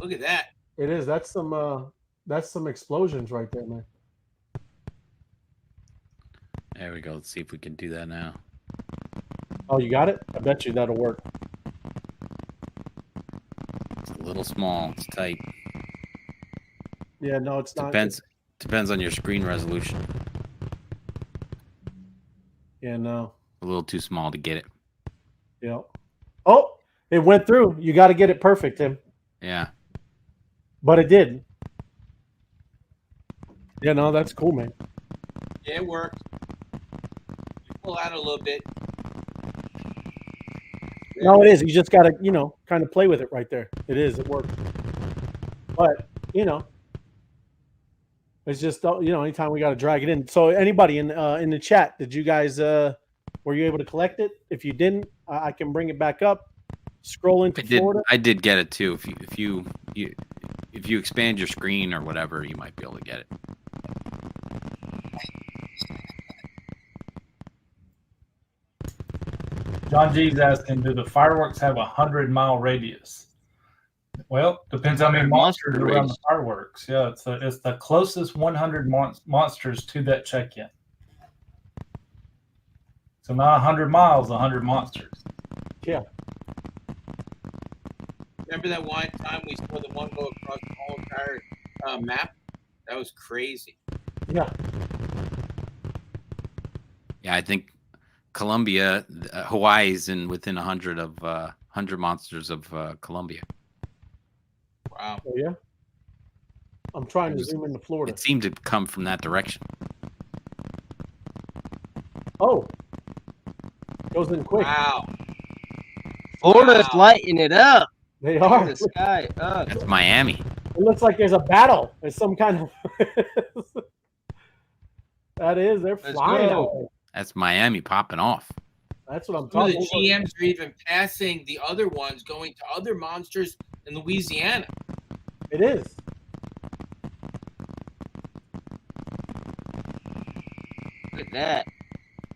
Speaker 3: Look at that.
Speaker 1: it is. That's some explosions right there, man.
Speaker 4: There we go. Let's see if we can do that now.
Speaker 1: Oh, you got it? I bet you that'll work.
Speaker 4: It's a little small. It's tight.
Speaker 1: Yeah, no, it's not.
Speaker 4: Depends on your screen resolution.
Speaker 1: Yeah, no.
Speaker 4: A little too small to get it.
Speaker 1: Yeah. Oh, it went through. You got to get it perfect, Tim.
Speaker 4: Yeah.
Speaker 1: But it did. Yeah, no, that's cool, man.
Speaker 3: Yeah, it worked. Pull out a little bit.
Speaker 1: No, it is. You just got to, kind of play with it right there. It is. It worked. But, it's just, anytime we got to drag it in. So anybody in the chat, did you guys, were you able to collect it? If you didn't, I can bring it back up. Scroll into Florida.
Speaker 4: I did get it too. If you expand your screen or whatever, you might be able to get it.
Speaker 2: John G's asking, do the fireworks have 100-mile radius? Well, depends on how many monsters are around the fireworks. Yeah, it's the closest 100 monsters to that check-in. So not 100 miles, 100 monsters.
Speaker 1: Yeah.
Speaker 3: Remember that one time we saw the one go across the whole entire map? That was crazy.
Speaker 1: Yeah.
Speaker 4: Yeah, I think Colombia, Hawaii's within 100 of 100 monsters of Colombia.
Speaker 3: Wow.
Speaker 1: Oh, yeah. I'm trying to zoom into Florida.
Speaker 4: It seemed to come from that direction.
Speaker 1: Oh. Goes in quick.
Speaker 3: Wow.
Speaker 7: Florida's lighting it up.
Speaker 1: They are.
Speaker 7: The sky up.
Speaker 4: That's Miami.
Speaker 1: It looks like there's a battle. There's some kind of. That is. They're flying out there.
Speaker 4: That's Miami popping off.
Speaker 1: That's what I'm
Speaker 3: Some of
Speaker 1: talking
Speaker 3: the GMs are even passing the other ones, going to other monsters in Louisiana.
Speaker 1: It is.
Speaker 7: Look at that.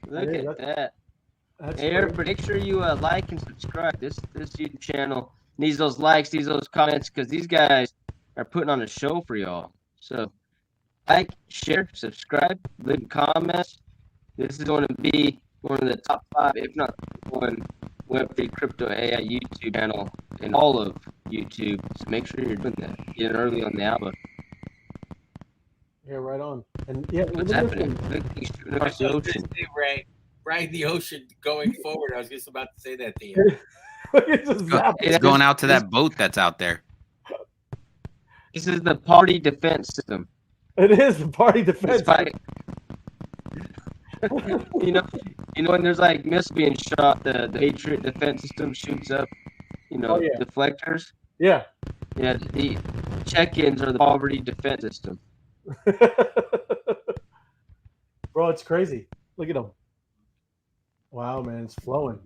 Speaker 7: Look at that.
Speaker 1: That's
Speaker 7: Hey, everybody, make sure you like and subscribe. This YouTube channel needs those likes, needs those comments, because these guys are putting on a show for y'all. So, like, share, subscribe, leave comments. This is going to be one of the top 5, if not one, Web3 Crypto AI YouTube channel in all of YouTube. So make sure you're doing that. Get early on the alpha.
Speaker 1: Yeah, right on. And yeah,
Speaker 7: What's happening? Look at these shooting across the ocean.
Speaker 3: Ray, right in the ocean going forward. I was just about to say that to you.
Speaker 4: It's going out to that boat that's out there.
Speaker 7: This is the party defense system.
Speaker 1: It is the party defense.
Speaker 7: you know when there's like missiles being shot, the Patriot defense system shoots up, deflectors.
Speaker 1: Yeah.
Speaker 7: Yeah, the check-ins are the poverty defense system.
Speaker 1: Bro, it's crazy. Look at them. Wow, man, it's flowing.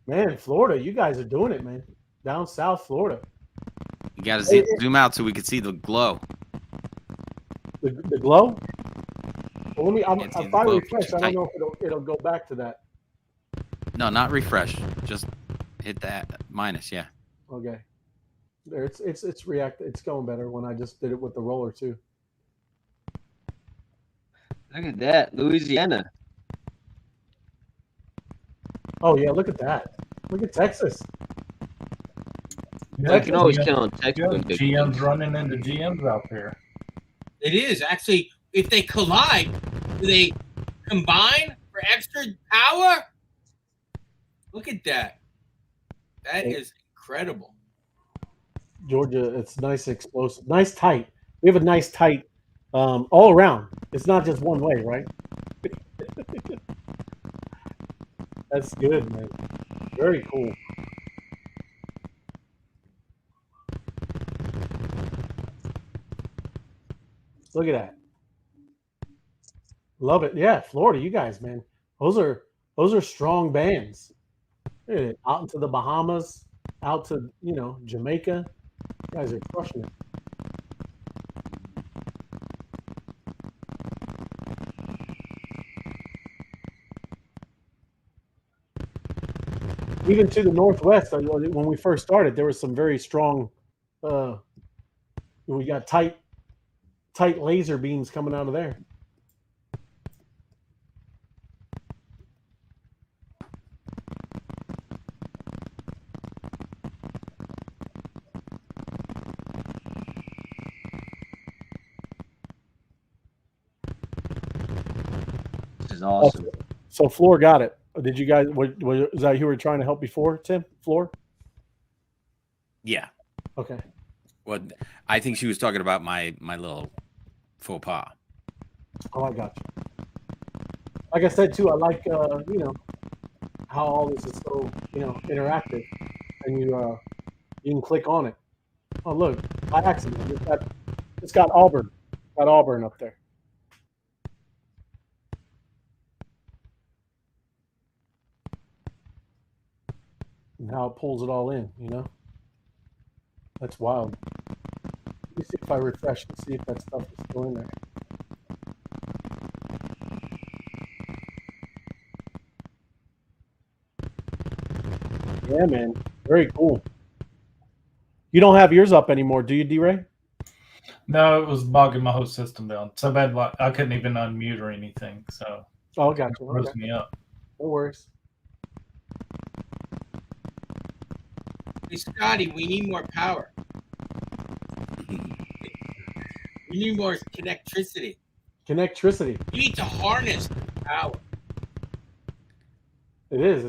Speaker 1: Man, Florida, you guys are doing it, man. Down south Florida.
Speaker 4: You got to zoom out so we can see the glow.
Speaker 1: The glow? Well, if I refresh, I don't know if it'll go back to that.
Speaker 4: No, not refresh. Just hit that minus, yeah.
Speaker 1: Okay. There, it's react. It's going better when I just did it with the roller too.
Speaker 7: Look at that, Louisiana.
Speaker 1: Oh yeah, look at that. Look at Texas.
Speaker 7: I can always count on Texas.
Speaker 2: GMs running into GMs out there.
Speaker 3: It is actually. If they collide, do they combine for extra power? Look at that. That is incredible.
Speaker 1: Georgia, it's nice, explosive, nice tight. We have a nice tight all around. It's not just one way, right? That's good, man. Very cool. Look at that. Love it. Yeah, Florida, you guys, man. Those are strong bands. Out into the Bahamas, out to Jamaica. You guys are crushing it. Even to the Northwest, when we first started, there was some very strong. We got tight laser beams coming out of there.
Speaker 7: This is awesome.
Speaker 1: So Floor got it. Did you guys? Was that who were trying to help before, Tim? Floor?
Speaker 4: Yeah.
Speaker 1: Okay.
Speaker 4: Well, I think she was talking about my little faux pas.
Speaker 1: Oh, I got you. Like I said too, I like how all this is so interactive, and you can click on it. Oh look, by accident, it's got Auburn, up there. And how it pulls it all in, That's wild. Let me see if I refresh and see if that stuff is still in there. Yeah, man. Very cool. You don't have yours up anymore, do you, D-Ray?
Speaker 2: No, it was bogging my whole system down. So bad, like I couldn't even unmute or anything. So
Speaker 1: gotcha.
Speaker 2: It froze me up.
Speaker 1: No worries.
Speaker 3: Hey, Scotty, we need more power. We need more connectivity.
Speaker 1: Connectivity.
Speaker 3: You need to harness the power.
Speaker 1: It is.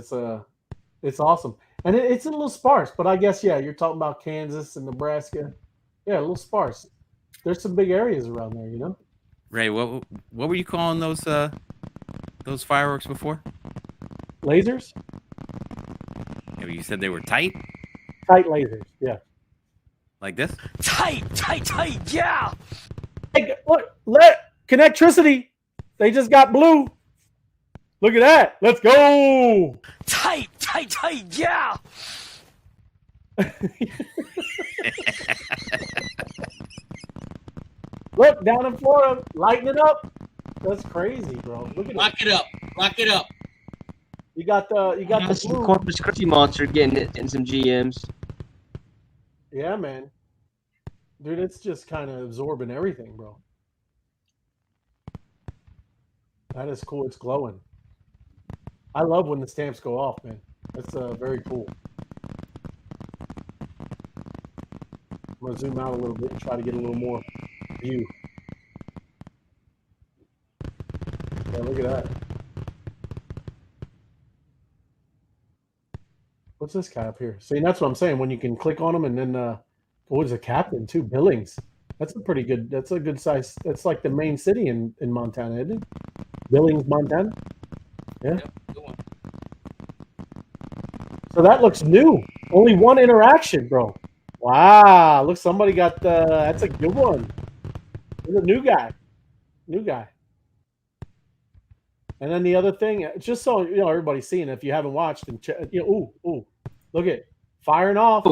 Speaker 1: It's awesome, and it's a little sparse. But I guess you're talking about Kansas and Nebraska. Yeah, a little sparse. There's some big areas around there,
Speaker 4: Ray, what were you calling those fireworks before?
Speaker 1: Lasers.
Speaker 4: Yeah, you said they were tight.
Speaker 1: Tight lasers. Yeah.
Speaker 4: Like this.
Speaker 8: Tight. Yeah.
Speaker 1: Hey, look, connectivity. They just got blue. Look at that. Let's go.
Speaker 8: Tight. Yeah.
Speaker 1: Look, down in Florida, lighting it up. That's crazy, bro. Look at
Speaker 3: Lock it up. Lock it up.
Speaker 1: You got the
Speaker 7: Some
Speaker 1: blue.
Speaker 7: Corpus Christi monster getting it in some GMs.
Speaker 1: Yeah, man. Dude, it's just kind of absorbing everything, bro. That is cool. It's glowing. I love when the stamps go off, man. That's very cool. I'm going to zoom out a little bit and try to get a little more view. Yeah, look at that. What's this guy up here? See, that's what I'm saying. When you can click on them and then, what is a captain too? Billings. That's a good size. That's like the main city in Montana, isn't it? Billings, Montana. Yeah.
Speaker 3: Good one.
Speaker 1: So that looks new. Only one interaction, bro. Wow. Look, somebody got that's a good one. There's a new guy. And then the other thing, just so everybody's seeing, if you haven't watched and ooh, look at firing off.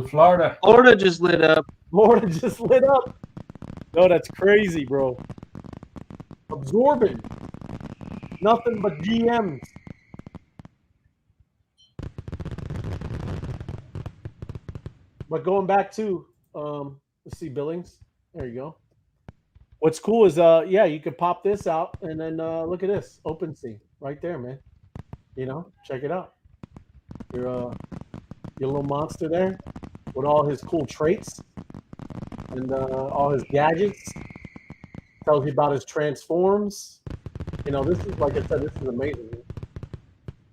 Speaker 2: Florida.
Speaker 7: Florida just lit up.
Speaker 1: Florida just lit up. No, that's crazy, bro. Absorbing. Nothing but GMs. But going back to, let's see, Billings. There you go. What's cool is, you could pop this out and then look at this. OpenSea right there, man. Check it out. Your little monster there with all his cool traits and all his gadgets. Tells you about his transforms. You know, this is, like I said, this is amazing.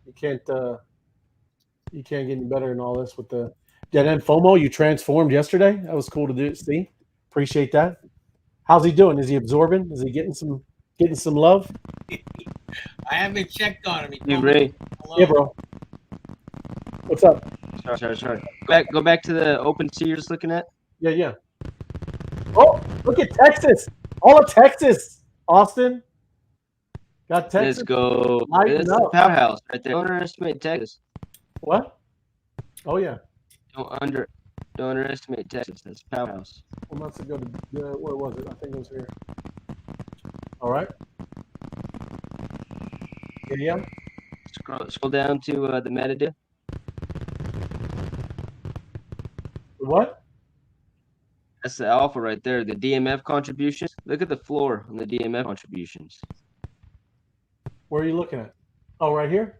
Speaker 1: You can't get any better than all this with the. Yeah, then FOMO, you transformed yesterday. That was cool to do. See, appreciate that. How's he doing? Is he absorbing? Is he getting some love?
Speaker 3: I haven't checked on him.
Speaker 7: Hey, Ray.
Speaker 1: Yeah, bro. What's up?
Speaker 7: Sorry. Go back to the open sea you're just looking at.
Speaker 1: Yeah. Oh, look at Texas. All of Texas. Austin. Got Texas.
Speaker 7: Let's go. This is a powerhouse right there. Don't underestimate Texas.
Speaker 1: What? Oh yeah.
Speaker 7: Don't underestimate Texas. That's a powerhouse.
Speaker 1: Well, let's go to where was it? I think it was here. All right. Yeah.
Speaker 7: Scroll down to the metadata.
Speaker 1: What?
Speaker 7: That's the alpha right there. The DMF contributions. Look at the floor on the DMF contributions.
Speaker 1: Where are you looking at? Oh, right here.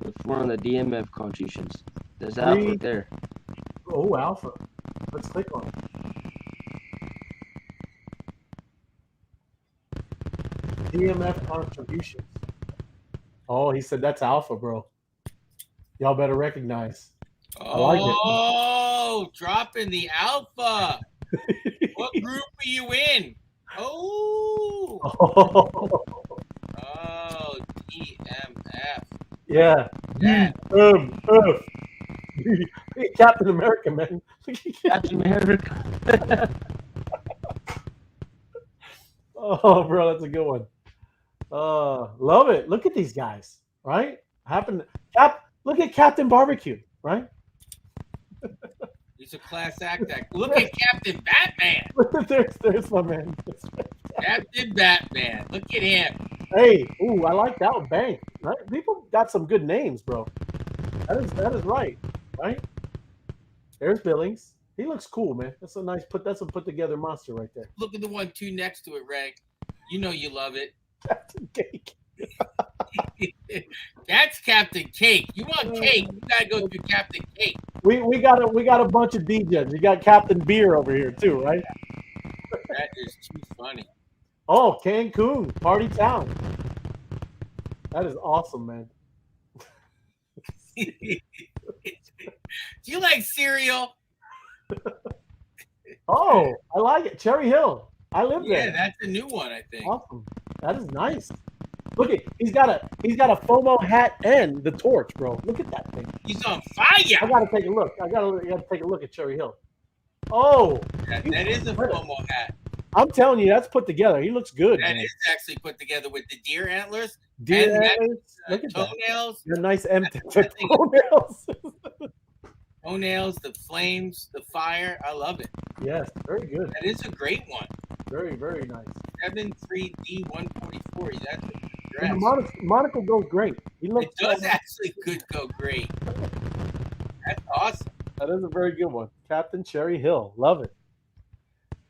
Speaker 7: The floor on the DMF contributions. There's alpha right there.
Speaker 1: Oh, alpha. Let's click on it. DMF contributions. Oh, he said that's alpha, bro. Y'all better recognize. I like it.
Speaker 3: Oh, dropping the alpha. What group are you in? Oh, DMF.
Speaker 1: Yeah. Captain America, man.
Speaker 7: Captain America.
Speaker 1: Oh, bro, that's a good one. Love it. Look at these guys, right? Look at Captain Barbecue, right?
Speaker 3: He's a class act. Look at Captain Batman.
Speaker 1: There's my man.
Speaker 3: Captain Batman. Look at him.
Speaker 1: Hey, ooh, I like that one. Bang. Right? People got some good names, bro. That is right. Right? There's Billings. He looks cool, man. That's a put together monster right there.
Speaker 3: Look at the 1-2 next to it, Ray. You know you love it.
Speaker 1: Captain Cake.
Speaker 3: That's Captain Cake. You want cake? You gotta go through Captain Cake.
Speaker 1: We got a bunch of DJs. We got Captain Beer over here too, right?
Speaker 3: That is too funny.
Speaker 1: Oh, Cancun, party town. That is awesome, man.
Speaker 3: Do you like cereal?
Speaker 1: Oh, I like it. Cherry Hill. I live there.
Speaker 3: Yeah, that's a new one, I think.
Speaker 1: Awesome. That is nice. Look at he's got a FOMO hat and the torch, bro. Look at that thing.
Speaker 3: He's on fire.
Speaker 1: I gotta take a look. I gotta take a look at Cherry Hill. Oh,
Speaker 3: that is a FOMO hat.
Speaker 1: I'm telling you, that's put together. He looks good.
Speaker 3: That is actually put together with the deer antlers.
Speaker 1: Deer antlers. Look at
Speaker 3: toenails.
Speaker 1: They're nice empty toenails.
Speaker 3: Toenails, the flames, the fire. I love it.
Speaker 1: Yes, very good.
Speaker 3: That is a great one.
Speaker 1: Very, very nice.
Speaker 3: 73D144. That's a dress.
Speaker 1: The monocle goes great.
Speaker 3: It does actually go great. That's awesome.
Speaker 1: That is a very good one. Captain Cherry Hill. Love it.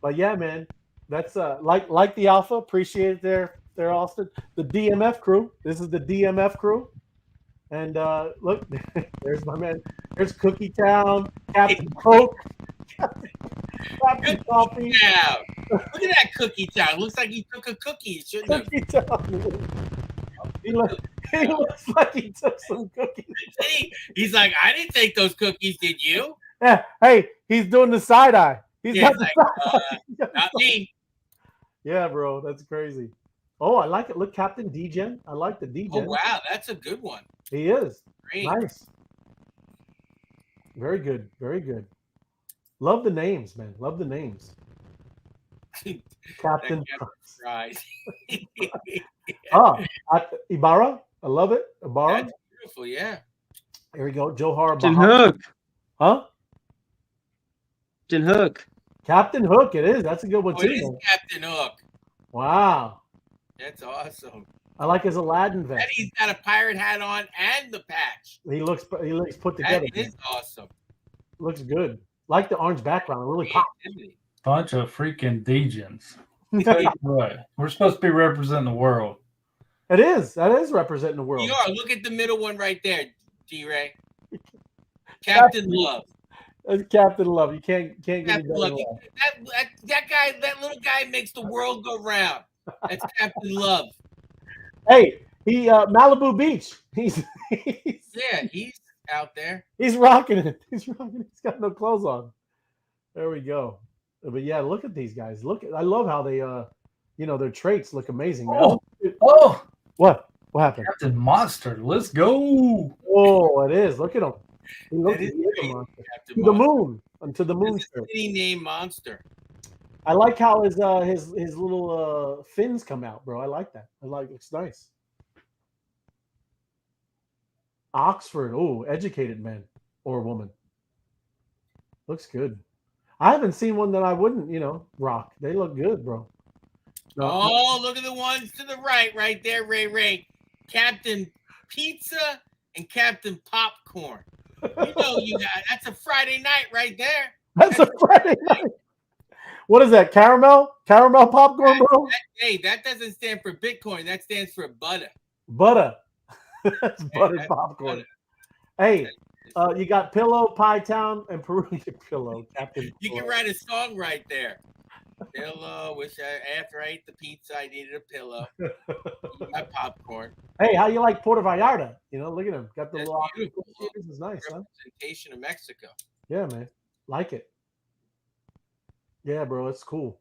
Speaker 1: But yeah, man, that's like the alpha. Appreciate it there, Austin. The DMF crew. This is the DMF crew. And look, there's my man. There's Cookie Town, Captain Coke, Captain Coffee.
Speaker 3: Town. Look at that Cookie Town. Looks like he took a cookie.
Speaker 1: Cookie Town. He looks like he took some cookies.
Speaker 3: He's like, I didn't take those cookies. Did you?
Speaker 1: Yeah. Hey, he's doing the side eye.
Speaker 3: Not me.
Speaker 1: Yeah, bro, that's crazy. Oh, I like it. Look, Captain D-Gen. I like the D-Gen.
Speaker 3: Oh, wow, that's a good one.
Speaker 1: He is.
Speaker 3: Great.
Speaker 1: Nice. Very good. Very good. Love the names, man. Love the names. Captain.
Speaker 3: Right.
Speaker 1: Ibarra. I love it. Ibarra.
Speaker 3: That's beautiful, yeah.
Speaker 1: Here we go. Johar.
Speaker 7: Captain Hook.
Speaker 1: Huh?
Speaker 7: Captain Hook.
Speaker 1: Captain Hook. It is. That's a good one too.
Speaker 3: It is Captain Hook.
Speaker 1: Wow.
Speaker 3: That's awesome.
Speaker 1: I like his Aladdin vest.
Speaker 3: And he's got a pirate hat on and the patch.
Speaker 1: He looks put together.
Speaker 3: That is awesome.
Speaker 1: Looks good. Like the orange background. Really pop.
Speaker 2: Bunch of freaking degens. We're supposed to be representing the world.
Speaker 1: It is. That is representing the world.
Speaker 3: You are. Look at the middle one right there, D-Ray. Captain Love.
Speaker 1: That's Captain Love. You can't get
Speaker 3: Captain Love. that little guy makes the world go round. That's Captain Love.
Speaker 1: Hey, he Malibu Beach. He's
Speaker 3: out there.
Speaker 1: He's rocking it. He's rocking it. He's got no clothes on. There we go. But yeah, look at these guys. I love how they their traits look amazing, man.
Speaker 2: Oh,
Speaker 1: what happened?
Speaker 2: Captain Monster. Let's go.
Speaker 1: Oh, it is. Look at him. He looks
Speaker 3: That is
Speaker 1: like a
Speaker 3: great,
Speaker 1: monster.
Speaker 3: Captain
Speaker 1: To the
Speaker 3: Monster.
Speaker 1: moon. And to the moon shirt.
Speaker 3: City name Monster.
Speaker 1: I like how his little fins come out, bro. I like that. It's nice. Oxford. Oh, educated man or woman. Looks good. I haven't seen one that I wouldn't, rock. They look good, bro.
Speaker 3: Oh, look at the ones to the right there, Ray. Captain Pizza and Captain Popcorn. That's a Friday night right there.
Speaker 1: That's a Friday night. What is that? Caramel popcorn, bro?
Speaker 3: That doesn't stand for Bitcoin. That stands for butter.
Speaker 1: Butter. That's buttered popcorn. Hey, you got Pillow, Pie Town, and Peruvian Pillow, Captain.
Speaker 3: You can write a song right there. Pillow. After I ate the pizza, I needed a pillow. You got popcorn.
Speaker 1: Hey, how you like Puerto Vallarta? Look at him. Got the
Speaker 3: That's
Speaker 1: little.
Speaker 3: beautiful.
Speaker 1: This is nice, huh?
Speaker 3: Representation of Mexico.
Speaker 1: Yeah, man. Like it. Yeah, bro, it's cool.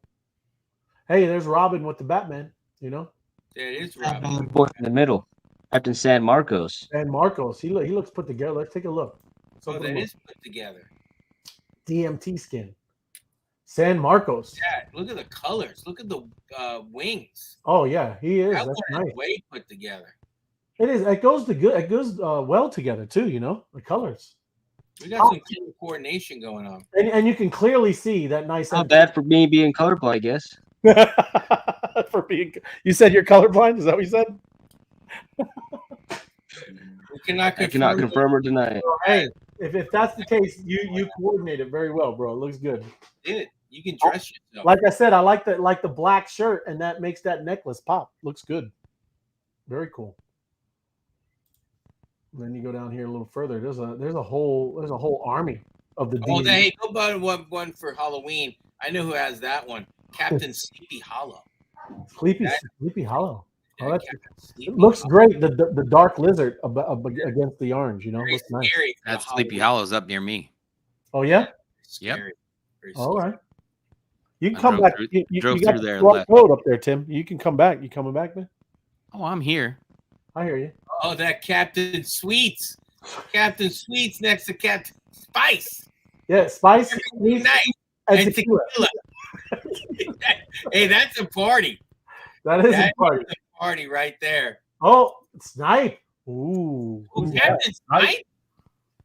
Speaker 1: Hey, there's Robin with the Batman.
Speaker 3: There it is, Robin.
Speaker 7: In the middle, Captain San Marcos.
Speaker 1: And Marcos, he looks put together. Let's take a look.
Speaker 3: That is put together.
Speaker 1: DMT skin. San Marcos.
Speaker 3: Yeah, look at the colors. Look at the wings.
Speaker 1: Oh yeah, he is. That's nice.
Speaker 3: Way put together.
Speaker 1: It is. It goes well together too. The colors.
Speaker 3: We got some color coordination going on.
Speaker 1: And you can clearly see that nice.
Speaker 7: Not bad for me being colorblind, I guess.
Speaker 1: You said you're colorblind? Is that what you said?
Speaker 3: We cannot
Speaker 7: confirm or deny it.
Speaker 1: Hey, if that's the case, you coordinate it very well, bro. It looks good.
Speaker 3: You can dress yourself.
Speaker 1: Like I said, I like the black shirt, and that makes that necklace pop. Looks good. Very cool. And then you go down here a little further. There's a whole army of the.
Speaker 3: Oh, hey, go buy one for Halloween. I know who has that one. Captain Sleepy Hollow.
Speaker 1: Sleepy Hollow. Oh, it looks great. The dark lizard against the orange. Looks nice.
Speaker 4: That Sleepy Hollow's up near me.
Speaker 1: Oh yeah.
Speaker 4: Yep.
Speaker 1: All right. You can come back. You
Speaker 4: drove
Speaker 1: got
Speaker 4: through there.
Speaker 1: Left road up there, Tim. You can come back. You coming back, man?
Speaker 4: Oh, I'm here.
Speaker 1: I hear you.
Speaker 3: Oh, that Captain Sweets. Captain Sweets next to Captain Spice.
Speaker 1: Yeah, Spice.
Speaker 3: Nice. And tequila. Hey, that's a party.
Speaker 1: That is a party.
Speaker 3: A party right there.
Speaker 1: Oh, Snipe. Ooh.
Speaker 3: Captain Snipe?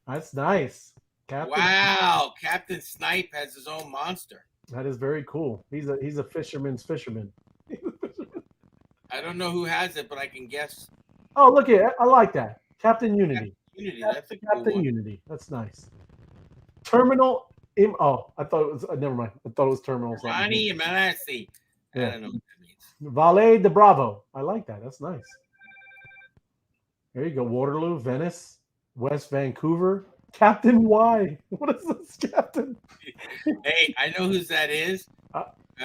Speaker 1: That's nice.
Speaker 3: Wow. Captain Snipe has his own monster.
Speaker 1: That is very cool. He's a fisherman's fisherman.
Speaker 3: I don't know who has it, but I can guess.
Speaker 1: Oh, look at it. I like that. Captain Unity.
Speaker 3: That's a cool
Speaker 1: Captain
Speaker 3: one.
Speaker 1: Unity. That's nice. Terminal. I thought it was. Never mind. I thought it was Terminal.
Speaker 3: Ronnie Malassi. I don't know what that means.
Speaker 1: Valet de Bravo. I like that. That's nice. There you go. Waterloo, Venice, West Vancouver. Captain Y. What is this, Captain?
Speaker 3: Hey, I know whose that is.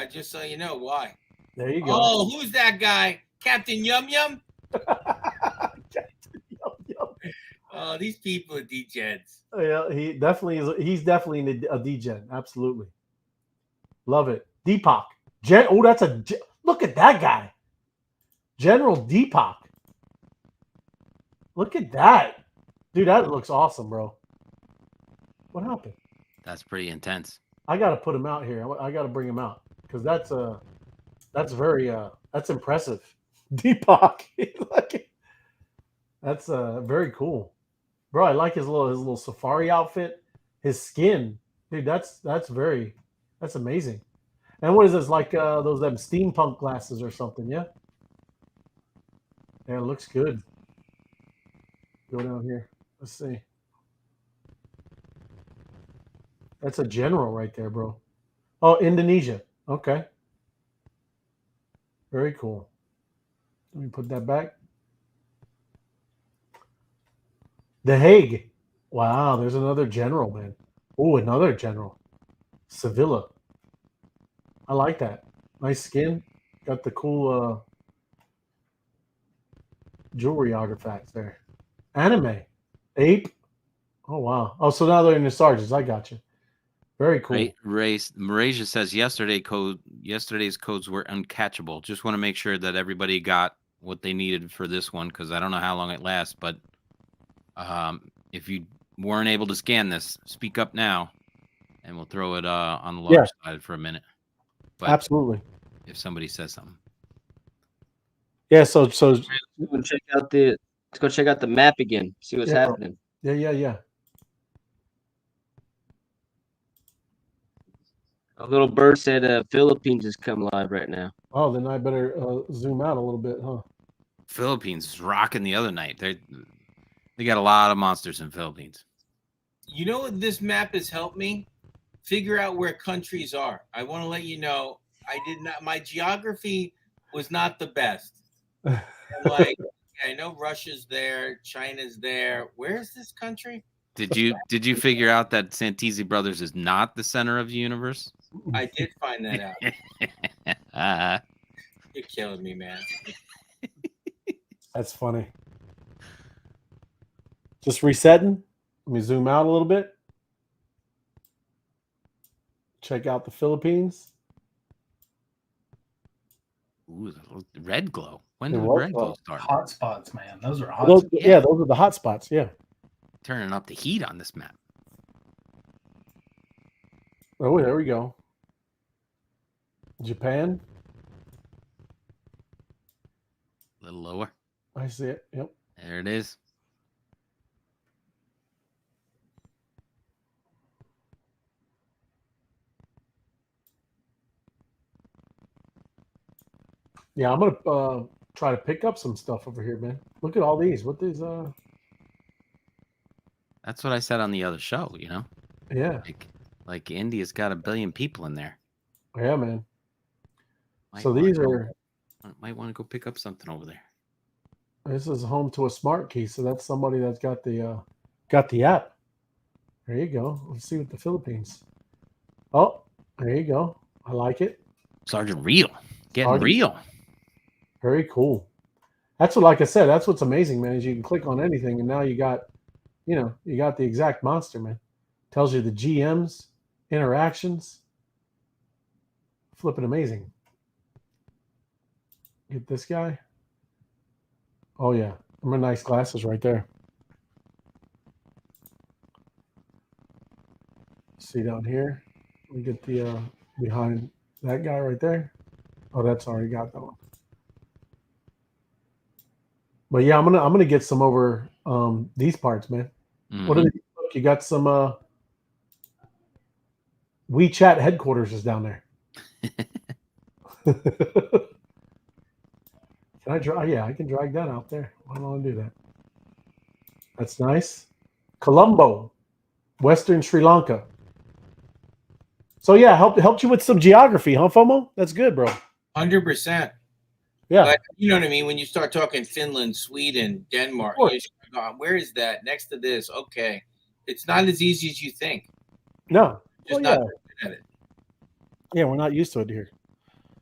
Speaker 3: Just so you know why.
Speaker 1: There you go.
Speaker 3: Oh, who's that guy? Captain Yum Yum?
Speaker 1: Captain Yum Yum.
Speaker 3: Oh, these people are degens.
Speaker 1: Yeah, he definitely is. He's definitely a degen. Absolutely. Love it. Deepak. Look at that guy. General Deepak. Look at that. Dude, that looks awesome, bro. What happened?
Speaker 4: That's pretty intense.
Speaker 1: I got to put him out here. I got to bring him out because that's very that's impressive. Deepak. That's very cool. Bro, I like his little safari outfit. His skin. Dude, that's amazing. And what is this, like those them steampunk glasses or something, yeah? Yeah, it looks good. Go down here. Let's see. That's a general right there, bro. Oh, Indonesia. Okay. Very cool. Let me put that back. The Hague. Wow, there's another general, man. Oh, another general. Sevilla. I like that. Nice skin. Got the cool jewelry artifacts there. Anime. Ape. Oh wow. Oh, so now they're in the sergeants. I got you. Very cool.
Speaker 4: Malaysia says yesterday's codes were uncatchable. Just want to make sure that everybody got what they needed for this one, because I don't know how long it lasts. But if you weren't able to scan this, speak up now, and we'll throw it on the large side for a minute. But
Speaker 1: absolutely.
Speaker 4: If somebody says something.
Speaker 1: Yeah. So
Speaker 7: let's go check out the map again. See what's happening.
Speaker 1: Yeah.
Speaker 7: A little bird said Philippines has come live right now.
Speaker 1: Oh, then I better zoom out a little bit, huh?
Speaker 4: Philippines is rocking the other night. They got a lot of monsters in Philippines.
Speaker 3: You know what this map has helped me? Figure out where countries are. I want to let you know, my geography was not the best. Like, I know Russia's there, China's there. Where's this country?
Speaker 4: Did you figure out that Santisi Brothers is not the center of the universe?
Speaker 3: I did find that out. You're killing me, man.
Speaker 1: That's funny. Just resetting. Let me zoom out a little bit. Check out the Philippines.
Speaker 4: Ooh, the red glow. When did the red glow start?
Speaker 2: Hot spots, man. Those are hot spots.
Speaker 1: Yeah, those are the hot spots. Yeah.
Speaker 4: Turning up the heat on this map.
Speaker 1: Oh, there we go. Japan.
Speaker 4: A little lower.
Speaker 1: I see it. Yep.
Speaker 4: There it is.
Speaker 1: Yeah, I'm gonna try to pick up some stuff over here, man. Look at all these. What these?
Speaker 4: That's what I said on the other show. You know.
Speaker 1: Yeah.
Speaker 4: Like India's got 1 billion people in there.
Speaker 1: Yeah, man. So these
Speaker 4: might want to go pick up something over there.
Speaker 1: This is home to a smart key, so that's somebody that's got the app. There you go. Let's see what the Philippines. Oh, there you go. I like it.
Speaker 4: Sergeant Real. Getting real.
Speaker 1: Very cool. That's what, like I said, that's what's amazing, man, is you can click on anything and now you got the exact monster, man. Tells you the GMs, interactions. Flipping amazing. Get this guy. Oh yeah. My nice glasses right there. See down here. We get the behind that guy right there. Oh, that's already got that one. But yeah, I'm gonna get some over these parts, man. Mm-hmm. What are they? Look, you got some WeChat headquarters is down there. Can I drag? Yeah, I can drag that out there. Why don't I do that? That's nice. Colombo, Western Sri Lanka. So yeah, helped you with some geography, huh, FOMO? That's good, bro.
Speaker 3: 100%.
Speaker 1: Yeah.
Speaker 3: But you know what I mean? When you start talking Finland, Sweden, Denmark, you start going, where is that? Next to this. Okay. It's not as easy as you think.
Speaker 1: No.
Speaker 3: Just not good at it.
Speaker 1: Yeah, we're not used to it here.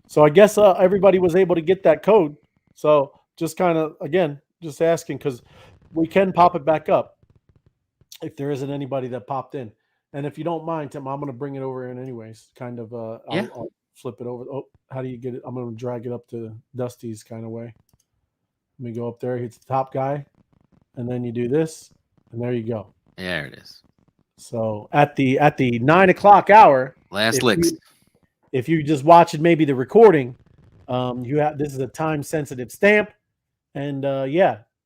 Speaker 1: So I guess everybody was able to get that code. So just kind of, again, just asking, because we can pop it back up if there isn't anybody that popped in. And if you don't mind, Tim, I'm going to bring it over in anyways. Kind of, I'll flip it over. Oh, how do you get it? I'm going to drag it up to Dusty's kind of way. Let me go up there. It's the top guy. And then you do this. And there you go.
Speaker 4: There it is.
Speaker 1: So at the 9 o'clock hour.
Speaker 4: Last licks.
Speaker 1: If you just watching maybe the recording, this is a time sensitive stamp. And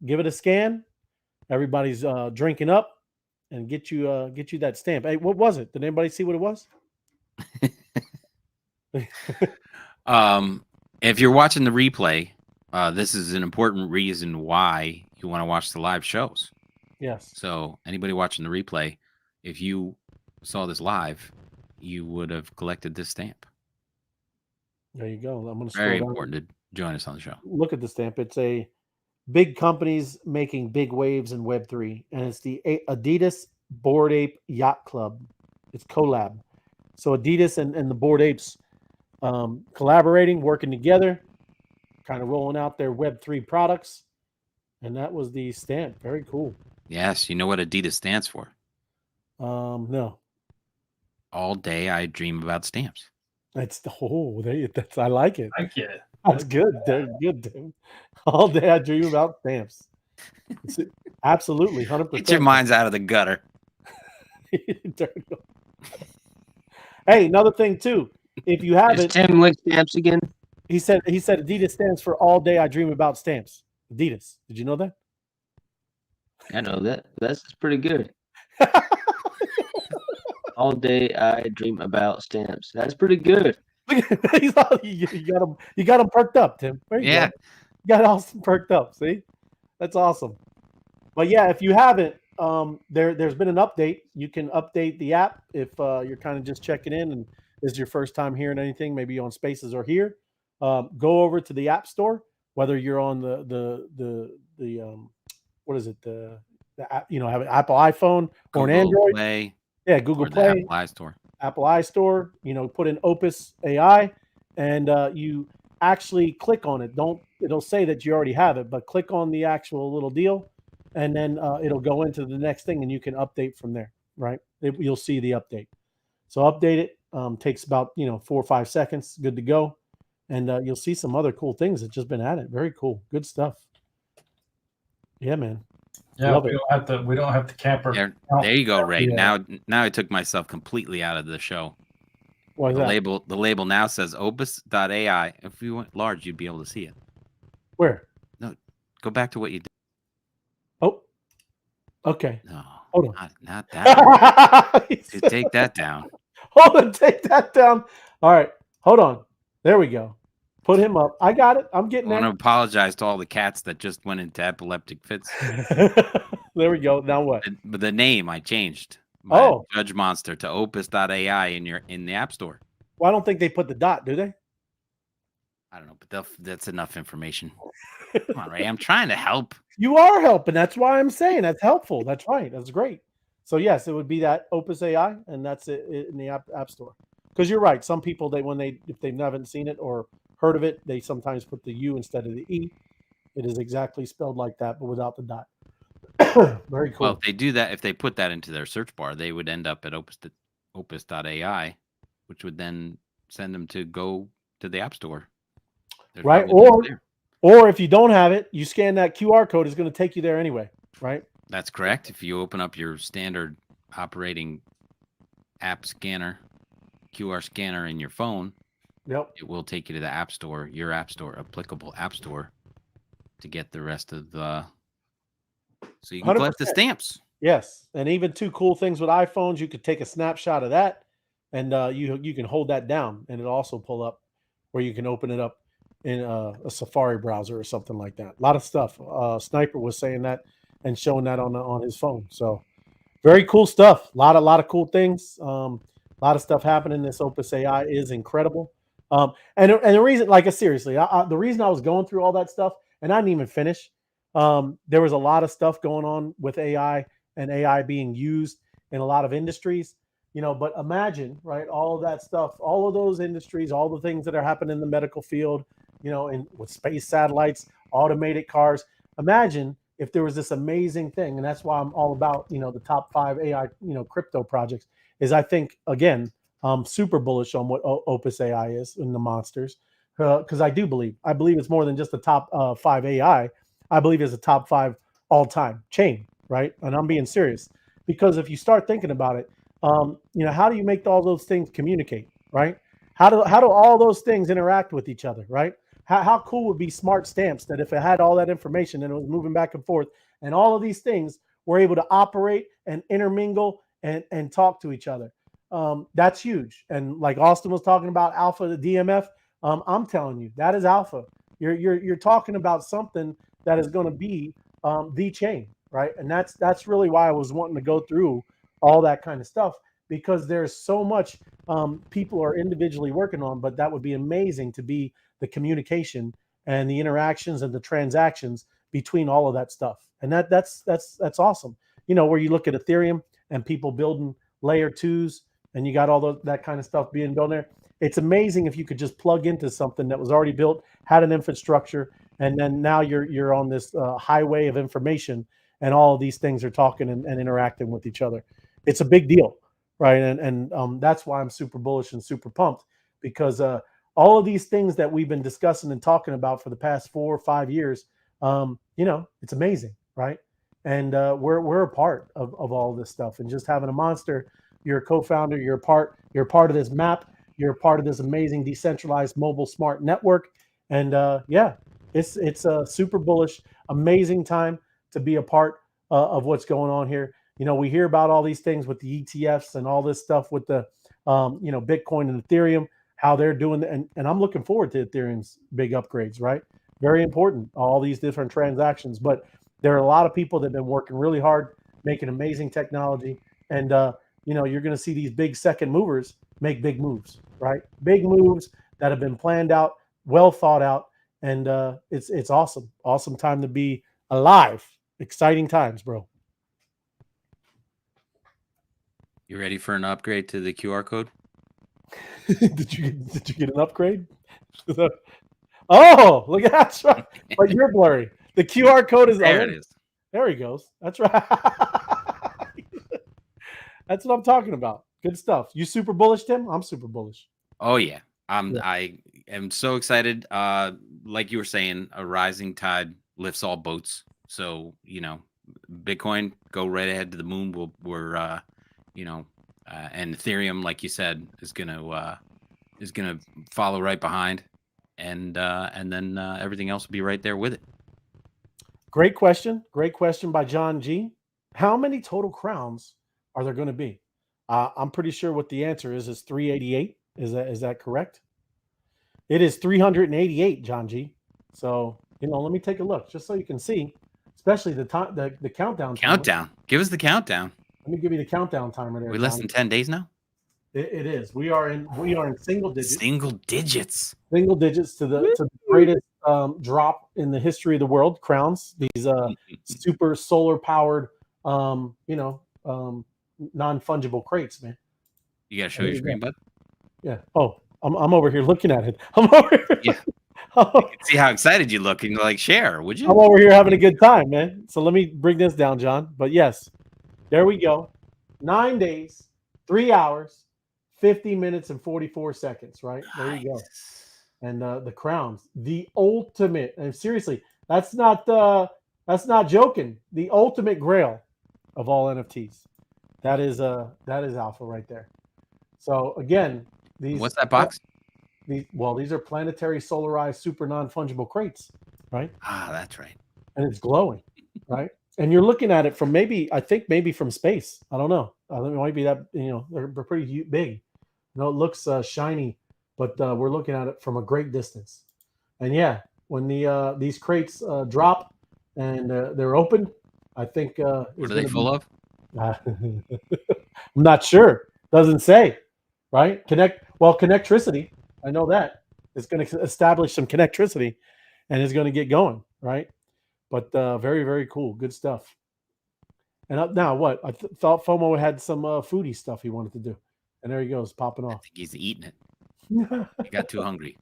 Speaker 1: give it a scan. Everybody's drinking up. And get you that stamp. Hey, what was it? Did anybody see what it was?
Speaker 4: If you're watching the replay, this is an important reason why you want to watch the live shows.
Speaker 1: Yes.
Speaker 4: So anybody watching the replay, if you saw this live, you would have collected this stamp.
Speaker 1: There you go. I'm going to
Speaker 4: very important to join us on the show.
Speaker 1: Look at the stamp. It's a big companies making big waves in Web3, and it's the Adidas Bored Ape Yacht Club. It's collab. So Adidas and the Bored Apes collaborating, working together, kind of rolling out their Web3 products. And that was the stamp. Very cool.
Speaker 4: Yes, you know what Adidas stands for?
Speaker 1: No.
Speaker 4: All day I dream about stamps.
Speaker 1: That's that's I like it.
Speaker 2: I get it.
Speaker 1: That's good. They're good, dude. All day I dream about stamps. Absolutely, 100%.
Speaker 4: Get your minds out of the gutter.
Speaker 1: Hey, another thing too. If you have it,
Speaker 7: Tim like stamps again.
Speaker 1: He said Adidas stands for all day I dream about stamps. Adidas. Did you know that?
Speaker 7: I know that. That's pretty good. All day I dream about stamps. That's pretty good.
Speaker 1: You got him perked up, Tim. There you go. You got Austin perked up. See, that's awesome. But yeah, if you haven't, there's been an update. You can update the app if you're kind of just checking in and this is your first time hearing anything, maybe on Spaces or here. Go over to the App Store, whether you're on the what is it, the app, have an Apple iPhone or an Android.
Speaker 4: Play.
Speaker 1: Yeah, Google Play,
Speaker 4: Apple iStore.
Speaker 1: Apple iStore. Put in Opus AI, and you actually click on it. It'll say that you already have it, but click on the actual little deal, and then it'll go into the next thing, and you can update from there. Right? You'll see the update. So update it. Takes about 4 or 5 seconds. Good to go, and you'll see some other cool things that just been added. Very cool. Good stuff. Yeah, man.
Speaker 2: Yeah, we don't have to camper.
Speaker 4: There you go, Ray. Yeah. Now I took myself completely out of the show.
Speaker 1: What is that?
Speaker 4: The label now says opus.ai. If you went large, you'd be able to see it.
Speaker 1: Where?
Speaker 4: No, go back to what you did.
Speaker 1: Oh, okay.
Speaker 4: No,
Speaker 1: hold on.
Speaker 4: Not that. Dude, take that down.
Speaker 1: Hold on, take that down. All right, hold on. There we go. Put him up. I got it. I'm getting there.
Speaker 4: I want to apologize to all the cats that just went into epileptic fits.
Speaker 1: There we go. Now what?
Speaker 4: But the name I changed. Judge Monster to opus.ai in the App Store.
Speaker 1: Well, I don't think they put the dot, do they?
Speaker 4: I don't know, but that's enough information. Come on, Ray. I'm trying to help.
Speaker 1: You are helping. That's why I'm saying that's helpful. That's right. That's great. So yes, it would be that Opus AI, and that's it in the App Store. Because you're right. Some people if they haven't seen it or heard of it, they sometimes put the U instead of the E. It is exactly spelled like that, but without the dot. Very cool.
Speaker 4: Well, if they do that, if they put that into their search bar, they would end up at opus.ai, which would then send them to go to the App Store. There's
Speaker 1: right. Or if you don't have it, you scan that QR code, it's going to take you there anyway. Right.
Speaker 4: That's correct. If you open up your standard operating app scanner, QR scanner in your phone, it will take you to the App Store, your App Store, applicable App Store, to get the rest of the. So you can collect the stamps.
Speaker 1: Yes, and even two cool things with iPhones, you could take a snapshot of that, and you can hold that down, and it'll also pull up, where you can open it up in a Safari browser or something like that. A lot of stuff. Sniper was saying that and showing that on his phone. So very cool stuff. A lot of cool things. A lot of stuff happening. This Opus AI is incredible. And the reason, seriously, the reason I was going through all that stuff, and I didn't even finish. There was a lot of stuff going on with AI and AI being used in a lot of industries, but imagine, right, all of that stuff, all of those industries, all the things that are happening in the medical field, and with space satellites, automated cars. Imagine if there was this amazing thing, and that's why I'm all about, the top 5 AI, crypto projects, is I think, again, I'm super bullish on what Opus AI is in the monsters, because I believe it's more than just the top 5 AI. I believe it's a top 5 all-time chain, right? And I'm being serious, because if you start thinking about it, how do you make all those things communicate, right? How do all those things interact with each other, right? How cool would be smart stamps that if it had all that information and it was moving back and forth, and all of these things were able to operate and intermingle and talk to each other? That's huge. And like Austin was talking about alpha, the DMF, I'm telling you, that is alpha. You're talking about something that is going to be the chain, right? And that's really why I was wanting to go through all that kind of stuff, because there's so much people are individually working on, but that would be amazing to be the communication and the interactions and the transactions between all of that stuff. And that's awesome. Where you look at Ethereum and people building layer 2s, and you got all that kind of stuff being built there. it's amazing if you could just plug into something that was already built, had an infrastructure, and then now you're on this highway of information, and all of these things are talking and interacting with each other. It's a big deal, right? And that's why I'm super bullish and super pumped, because all of these things that we've been discussing and talking about for the past 4 or 5 years, it's amazing, right? And we're a part of all of this stuff, and just having a monster. You're a co-founder. You're a part of this map. You're a part of this amazing decentralized mobile smart network. And it's a super bullish, amazing time to be a part of what's going on here. We hear about all these things with the ETFs and all this stuff with the Bitcoin and Ethereum, how they're doing, and I'm looking forward to Ethereum's big upgrades, right? Very important, all these different transactions. But there are a lot of people that have been working really hard, making amazing technology, and you're going to see these big second movers make big moves, right? Big moves that have been planned out, well thought out, and it's awesome. Awesome time to be alive. Exciting times, bro.
Speaker 4: You ready for an upgrade to the QR code?
Speaker 1: Did you get an upgrade? Oh, look at that! Right. But you're blurry. The QR code is
Speaker 4: there. It is.
Speaker 1: There he goes. That's right. That's what I'm talking about. Good stuff. You super bullish, Tim? I'm super bullish.
Speaker 4: Oh yeah. I am so excited. Like you were saying, a rising tide lifts all boats. So, Bitcoin, go right ahead to the moon. And Ethereum, like you said, is gonna follow right behind, and then everything else will be right there with it.
Speaker 1: Great question. Great question by John G. How many total crowns are there going to be? I'm pretty sure what the answer is 388. Is that correct? It is 388, John G. So, let me take a look just so you can see, especially the time, the countdown.
Speaker 4: Countdown. Give us the countdown.
Speaker 1: Let me give you the countdown timer there.
Speaker 4: We're less than 10 days now.
Speaker 1: It is. We are in single digits.
Speaker 4: Single digits.
Speaker 1: Single digits to the greatest drop in the history of the world. Crowns. These super solar powered, non-fungible crates, man.
Speaker 4: You gotta show your screen, bud.
Speaker 1: Yeah. Oh, I'm over here looking at it. I'm over here.
Speaker 4: Yeah. You can see how excited you look, and share, would you?
Speaker 1: I'm over here having a good time, man. So let me bring this down, John. But yes, there we go. 9 days, 3 hours, 50 minutes, and 44 seconds. Right there, you go. And the crowns, the ultimate. And seriously, that's not joking. The ultimate grail of all NFTs. That is alpha right there. So again,
Speaker 4: what's that box?
Speaker 1: These are planetary solarized super non-fungible crates, right?
Speaker 4: Ah, that's right.
Speaker 1: And it's glowing, right? And you're looking at it from maybe from space. I don't know. It might be that they're pretty big. It looks shiny, but we're looking at it from a great distance. And yeah, when these crates drop and they're open, I think
Speaker 4: what are they full of?
Speaker 1: I'm not sure. Doesn't say, right? Connectricity. I know that it's going to establish some connectricity, and it's going to get going, right? But very, very cool, good stuff. And now what? I thought FOMO had some foodie stuff he wanted to do, and there he goes, popping off.
Speaker 4: I think he's eating it. He got too hungry.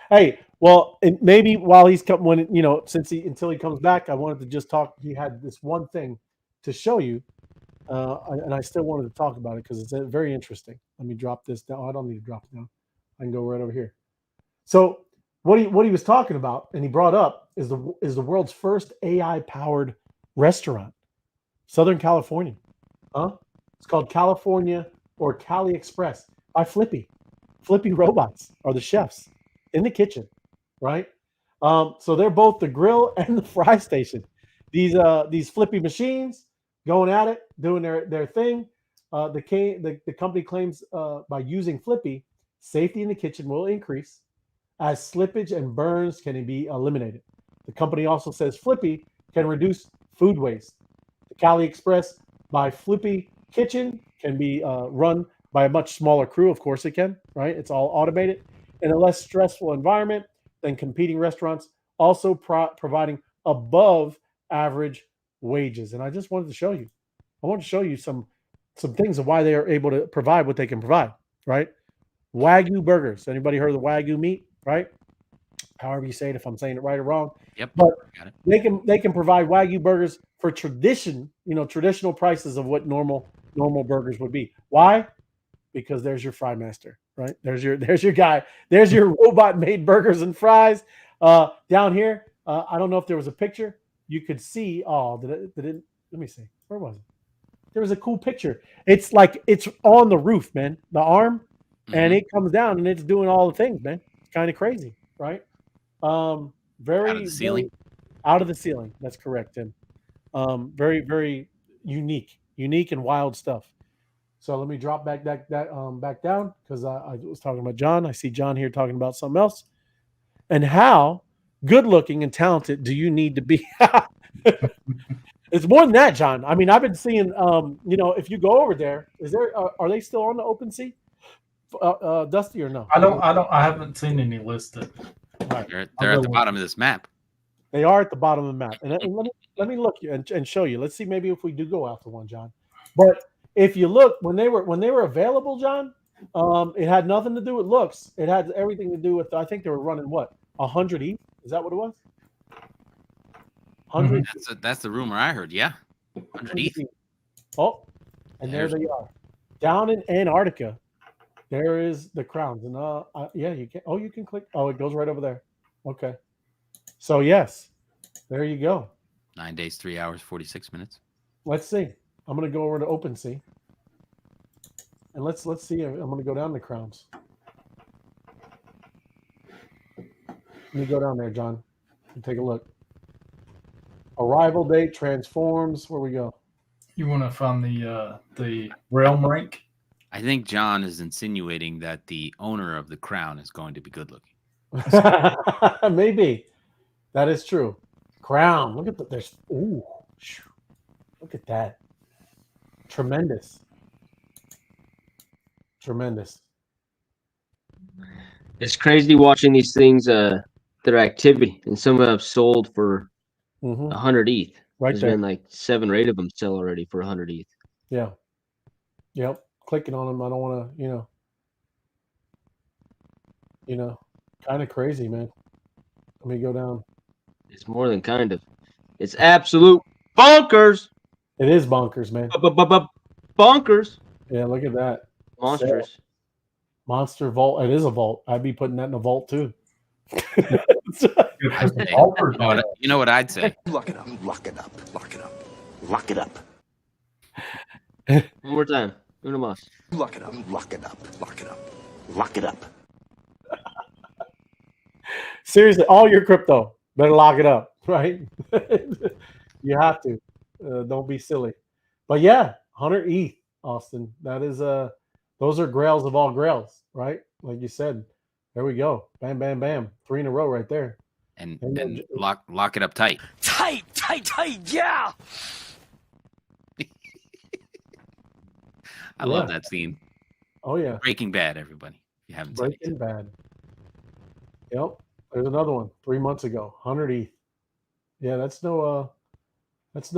Speaker 1: Hey, well, maybe while he's until he comes back, I wanted to just talk. He had this one thing to show you. And I still wanted to talk about it because it's very interesting. Let me drop this down. Oh, I don't need to drop it down. I can go right over here. So what he was talking about, and he brought up, is the world's first AI powered restaurant, Southern California. It's called California or Cali Express by Flippy. Flippy robots are the chefs in the kitchen, right? So they're both the grill and the fry station. These Flippy machines going at it, doing their thing. The company claims by using Flippy, safety in the kitchen will increase as slippage and burns can be eliminated. The company also says Flippy can reduce food waste. The Cali Express by Flippy kitchen can be run by a much smaller crew. Of course it can, right? It's all automated in a less stressful environment than competing restaurants, also providing above average wages. And I just wanted to show you. I want to show you some things of why they are able to provide what they can provide, right? Wagyu burgers. Anybody heard of the Wagyu meat? Right? However you say it, if I'm saying it right or wrong.
Speaker 4: Yep.
Speaker 1: But
Speaker 4: Got it.
Speaker 1: they can provide Wagyu burgers for traditional prices of what normal burgers would be. Why? Because there's your fry master, right? There's your guy. There's your robot made burgers and fries. Down here, I don't know if there was a picture. You could see. Oh, did it? Let me see. Where was it? There was a cool picture. It's like it's on the roof, man. The arm, and it comes down and it's doing all the things, man. It's kind of crazy, right? Very
Speaker 4: Out of the ceiling.
Speaker 1: Out of the ceiling. That's correct, Tim. Very, very unique and wild stuff. So let me drop back back down because I was talking about John. I see John here talking about something else. And how good looking and talented do you need to be? It's more than that, John. I mean, I've been seeing, if you go over there, are they still on the OpenSea, Dusty, or no?
Speaker 2: I haven't seen any listed.
Speaker 1: Right.
Speaker 4: They're at the bottom of this map.
Speaker 1: They are at the bottom of the map. And let me look and show you. Let's see maybe if we do go after one, John. But if you look, when they were available, John, it had nothing to do with looks. It had everything to do with, I think they were running what, 100 ETH? Is that what it was? 100.
Speaker 4: That's the rumor I heard. Yeah, 100 ETH.
Speaker 1: Oh, and there they are, down in Antarctica. There is the crowns, and yeah, you can. Oh, you can click. Oh, it goes right over there. Okay. So yes, there you go.
Speaker 4: 9 days, 3 hours, 46 minutes.
Speaker 1: Let's see. I'm gonna go over to OpenSea, and let's see. I'm gonna go down the crowns. Let me go down there, John, and take a look. Arrival date, transforms. Where we go?
Speaker 2: You want to find the realm rank?
Speaker 4: I think John is insinuating that the owner of the crown is going to be good looking.
Speaker 1: Maybe that is true. Crown. Look at there's. Ooh, look at that. Tremendous.
Speaker 7: It's crazy watching these things, their activity, and some of them have sold for 100 ETH.
Speaker 1: Right.
Speaker 7: There's been like 7 or 8 of them sell already for 100 ETH.
Speaker 1: Yeah. Yep. Clicking on them. I don't want to, kind of crazy, man. Let me go down.
Speaker 7: It's more than kind of. It's absolute bonkers.
Speaker 1: It is bonkers, man.
Speaker 7: Bonkers.
Speaker 1: Yeah, look at that.
Speaker 7: Monsters.
Speaker 1: Monster vault. It is a vault. I'd be putting that in a vault too.
Speaker 4: You know what I'd say?
Speaker 8: Lock it up. Lock it up. Lock it up. Lock it up.
Speaker 7: One more time. Uno más.
Speaker 8: Lock it up. Lock it up. Lock it up. Lock it up.
Speaker 1: Seriously, all your crypto better lock it up, right? You have to. Don't be silly. But yeah, 100 ETH, Austin. That is those are grails of all grails, right? Like you said. There we go. Bam, bam, bam. 3 in a row right there.
Speaker 4: And lock it up tight.
Speaker 8: Tight, yeah.
Speaker 4: I love that scene.
Speaker 1: Oh yeah.
Speaker 4: Breaking Bad, everybody. If you haven't seen it.
Speaker 1: Breaking Bad. Yep. There's another one 3 months ago. 100 ETH. Yeah, that's no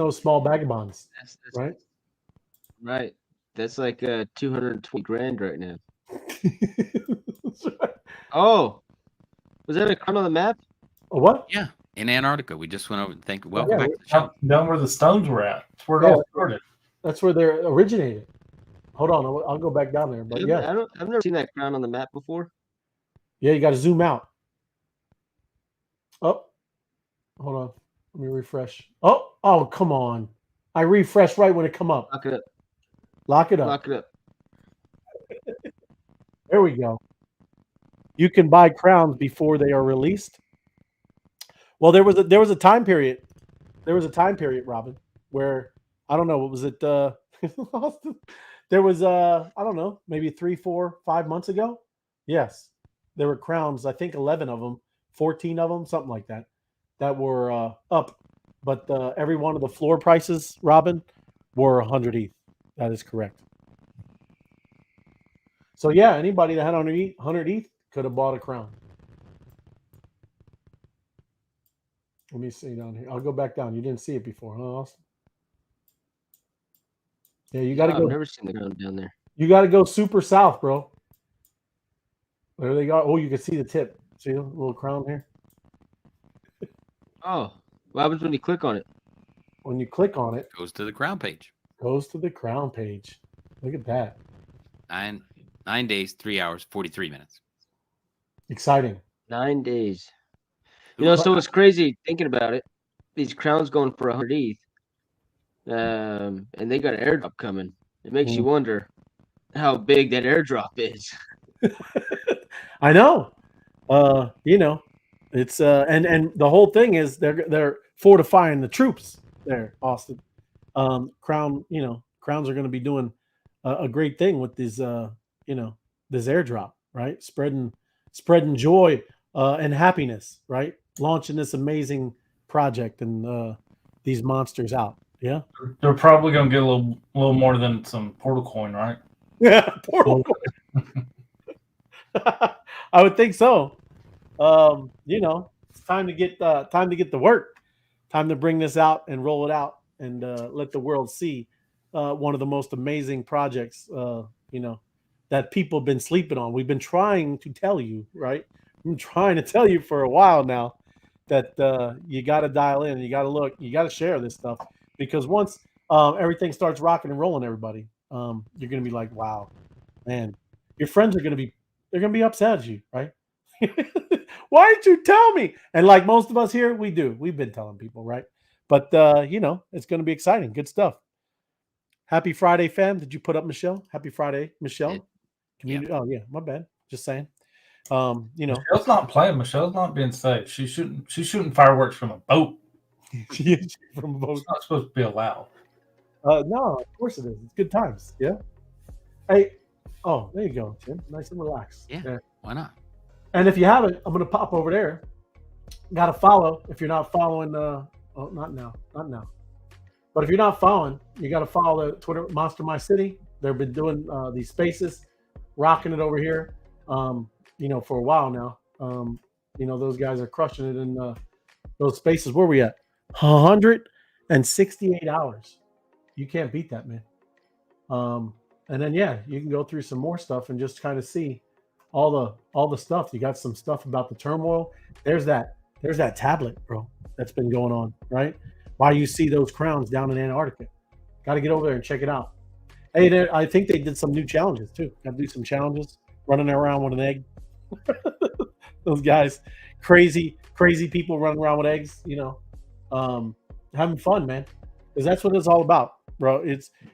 Speaker 1: small vagabonds. That's right?
Speaker 7: Right. That's like 220 grand right now. Oh, was that a crown on the map?
Speaker 1: A what?
Speaker 4: Yeah, in Antarctica. We just went over.
Speaker 2: Welcome
Speaker 4: back to the show.
Speaker 2: Down where the stones were at. That's where it all started.
Speaker 1: That's where they originated. Hold on, I'll go back down there. But yeah,
Speaker 7: I've never seen that crown on the map before.
Speaker 1: Yeah, you got to zoom out. Oh, hold on. Let me refresh. Oh, come on! I refreshed right when it come up.
Speaker 7: Lock it up.
Speaker 1: Lock it up.
Speaker 7: Lock it up.
Speaker 1: There we go. You can buy crowns before they are released. Well, there was a time period. There was a time period, Robin, where I don't know what was it. There was I don't know, maybe 3, 4, 5 months ago. Yes, there were crowns. I think 11 of them, 14 of them, something like that, that were up. But every one of the floor prices, Robin, were 100 ETH. That is correct. So yeah, anybody that had 100 ETH could have bought a crown. Let me see down here. I'll go back down. You didn't see it before, huh, Austin? Yeah, you got to go.
Speaker 7: I've never seen the crown down there.
Speaker 1: You got to go super south, bro. There they go. Oh, you can see the tip. See the little crown here?
Speaker 7: Oh, what happens when you click on it?
Speaker 1: When you click on it,
Speaker 4: Goes to the crown page.
Speaker 1: goes to the crown page. Look at that.
Speaker 4: 9 days, 3 hours, 43 minutes.
Speaker 1: Exciting.
Speaker 7: 9 days. You know, so it's crazy thinking about it. These crowns going for 100 ETH, and they got an airdrop coming. It makes you wonder how big that airdrop is.
Speaker 1: I know. You know, it's and the whole thing is they're fortifying the troops there, Austin. Crowns are going to be doing a great thing with this this airdrop, right? Spreading joy and happiness, right? Launching this amazing project and these monsters out. Yeah,
Speaker 2: They're probably going to get a little more than some portal coin, right?
Speaker 1: yeah, portal. I would think so. It's time to get to work. Time to bring this out and roll it out and let the world see one of the most amazing projects. That people have been sleeping on. We've been trying to tell you, right? I'm trying to tell you for a while now that you got to dial in, you got to look, you got to share this stuff because once everything starts rocking and rolling, everybody, you're gonna be like, wow, man, your friends are gonna be upset at you, right? Why didn't you tell me? And like most of us here, we've been telling people, right? But it's going to be exciting. Good stuff. Happy Friday, fam. Did you put up Michelle? Happy Friday, Michelle. Community. Oh yeah, my bad. Just saying.
Speaker 2: Michelle's not playing. Michelle's not being safe. She's shooting fireworks from a boat.
Speaker 1: She is from a boat.
Speaker 2: It's not supposed to be allowed.
Speaker 1: No, of course it is. It's good times. Yeah. Hey. Oh, there you go, Tim. Nice and relaxed.
Speaker 4: Yeah. Why not?
Speaker 1: And if you haven't, I'm gonna pop over there. Got to follow. If you're not following, not now. But if you're not following, you got to follow the Twitter Monster My City. They've been doing these spaces, rocking it over here. For a while now. Those guys are crushing it in those spaces. Where we at? 168 hours. You can't beat that, man. And then you can go through some more stuff and just kind of see all the stuff. You got some stuff about the turmoil. There's that tablet, bro, that's been going on, right? Why you see those crowns down in Antarctica. Got to get over there and check it out. Hey, I think they did some new challenges too. Got to do some challenges. Running around with an egg. Those guys, crazy people running around with eggs. Having fun, man, because that's what it's all about, bro.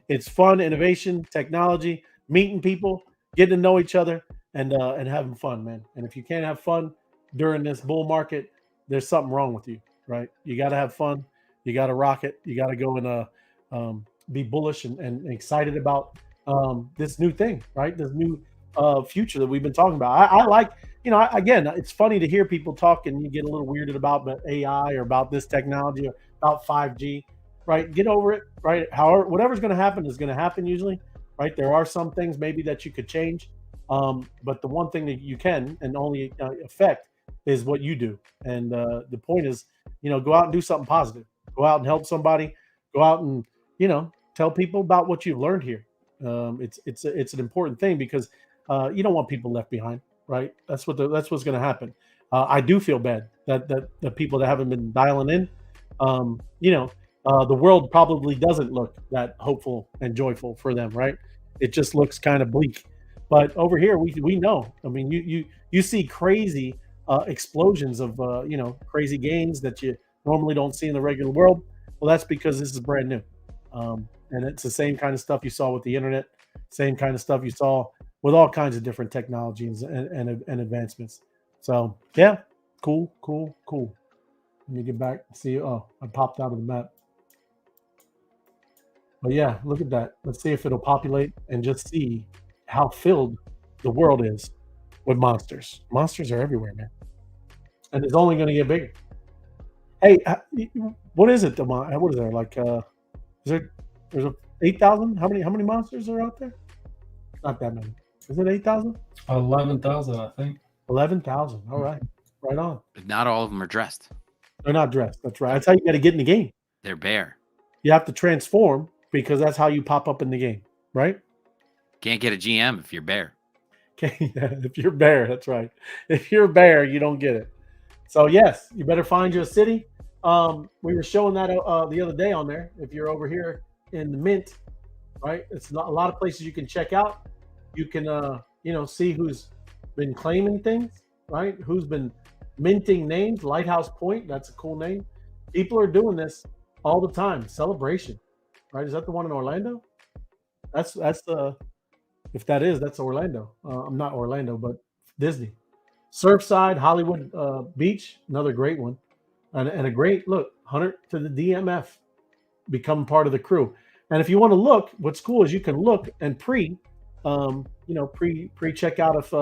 Speaker 1: It's fun, innovation, technology, meeting people, getting to know each other, and having fun, man. And if you can't have fun during this bull market, there's something wrong with you, right? You got to have fun. You got to rock it. You got to go and be bullish and excited about this new thing, right? This new future that we've been talking about. I like, again, it's funny to hear people talk and you get a little weirded about AI or about this technology or about 5G, right? Get over it, right? However, whatever's going to happen is going to happen usually, right? There are some things maybe that you could change, but the one thing that you can and only affect is what you do. And the point is, go out and do something positive. Go out and help somebody. Go out and, tell people about what you've learned here. It's an important thing because you don't want people left behind, right? That's what's going to happen. I do feel bad that the people that haven't been dialing in, the world probably doesn't look that hopeful and joyful for them, right? It just looks kind of bleak. But over here, we know. I mean, you see crazy explosions of crazy gains that you normally don't see in the regular world. Well, that's because this is brand new, and it's the same kind of stuff you saw with the internet, same kind of stuff you saw with all kinds of different technologies and advancements. So yeah, cool. Let me get back and see. Oh, I popped out of the map. But yeah, look at that. Let's see if it'll populate and just see how filled the world is with monsters. Monsters are everywhere, man. And it's only going to get bigger. Hey, what is it? What is there? Like, there's 8,000? How many monsters are out there? Not that many. Is it 8,000?
Speaker 2: 11,000, I think.
Speaker 1: 11,000. All right. Right on.
Speaker 4: But not all of them are dressed.
Speaker 1: They're not dressed. That's right. That's how you got to get in the game.
Speaker 4: They're bare.
Speaker 1: You have to transform because that's how you pop up in the game, right?
Speaker 4: Can't get a GM if you're bare.
Speaker 1: Okay, yeah, if you're Bear, that's right. If you're Bear, you don't get it. So yes, you better find you a city. We were showing that the other day on there. If you're over here in the Mint, right? It's not a lot of places you can check out. You can see who's been claiming things, right? Who's been minting names. Lighthouse Point, that's a cool name. People are doing this all the time. Celebration, right? Is that the one in Orlando? That's the if that is, that's Orlando. I'm not Orlando, but Disney. Surfside, Hollywood Beach, another great one, and a great look. Hunter to the DMF, become part of the crew. And if you want to look, what's cool is you can look and pre check out if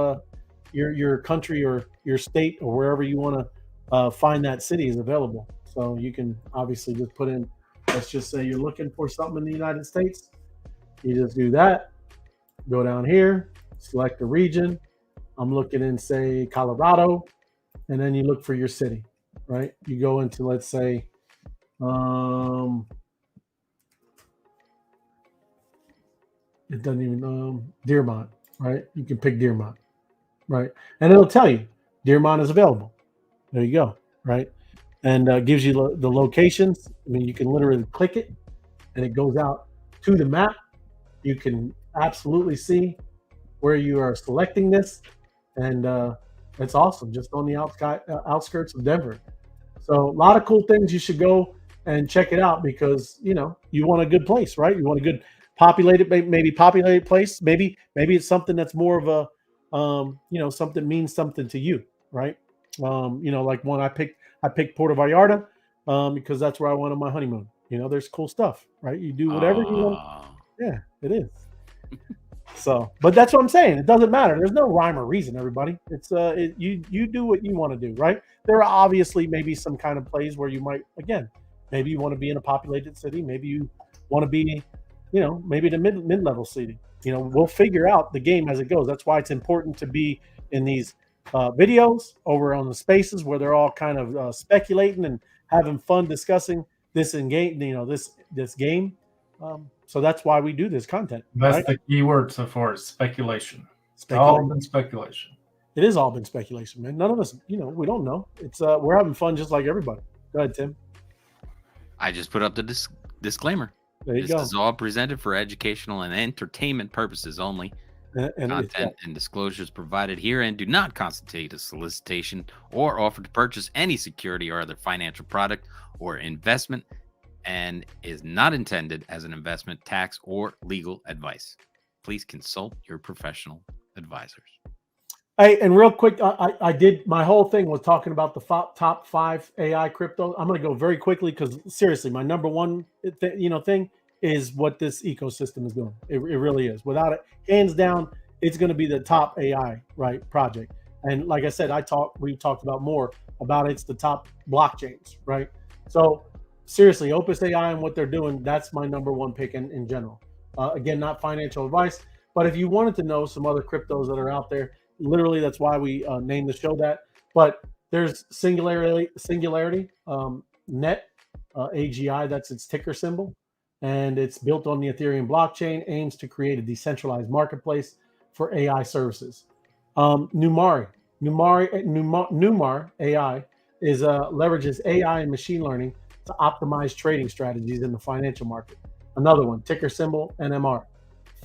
Speaker 1: your country or your state or wherever you want to find that city is available. So you can obviously just put in. Let's just say you're looking for something in the United States. You just do that. Go down here, select the region. I'm looking in, say, Colorado, and then you look for your city, right? You go into, let's say, it doesn't even, Dearmont, right? You can pick Dearmont, right? And it'll tell you Dearmont is available. There you go, right? And gives you the locations. I mean, you can literally click it, and it goes out to the map. You can absolutely see where you are selecting this, and it's awesome, just on the outskirts of Denver. So a lot of cool things. You should go and check it out because you want a good place, right? You want a good maybe populated place. Maybe it's something that's more of a something means something to you, right? Like one I picked Puerto Vallarta because that's where I went on my honeymoon. There's cool stuff, right? You do whatever you want. Yeah, it is. So, but that's what I'm saying. It doesn't matter. There's no rhyme or reason, everybody. It's you do what you want to do, right? There are obviously maybe some kind of plays where you might, again, maybe you want to be in a populated city. Maybe you want to be, maybe the mid-level city. We'll figure out the game as it goes. That's why it's important to be in these videos over on the spaces where they're all kind of speculating and having fun discussing this game, this game. So that's why we do this content.
Speaker 2: That's
Speaker 1: right?
Speaker 2: the key word so far is speculation. It's all been speculation.
Speaker 1: It is all been speculation, man. None of us, we don't know. It's we're having fun just like everybody. Go ahead, Tim.
Speaker 4: I just put up the disclaimer.
Speaker 1: There you
Speaker 4: this
Speaker 1: go.
Speaker 4: is all presented for educational and entertainment purposes only.
Speaker 1: And
Speaker 4: content and disclosures provided herein do not constitute a solicitation or offer to purchase any security or other financial product or investment, and is not intended as an investment, tax, or legal advice. Please consult your professional advisors.
Speaker 1: Hey, and real quick, I did my whole thing was talking about the top 5 AI crypto. I'm going to go very quickly because seriously, my number one thing is what this ecosystem is doing. It really is. Without it, hands down, it's going to be the top AI project. And like I said, we talked about more about it's the top blockchains, right? So seriously, Opus AI and what they're doing, that's my number one pick in general. Again, not financial advice, but if you wanted to know some other cryptos that are out there, literally that's why we named the show that. But there's Singularity Net, AGI, that's its ticker symbol. And it's built on the Ethereum blockchain, aims to create a decentralized marketplace for AI services. Numar AI leverages AI and machine learning to optimize trading strategies in the financial market. Another one, ticker symbol NMR.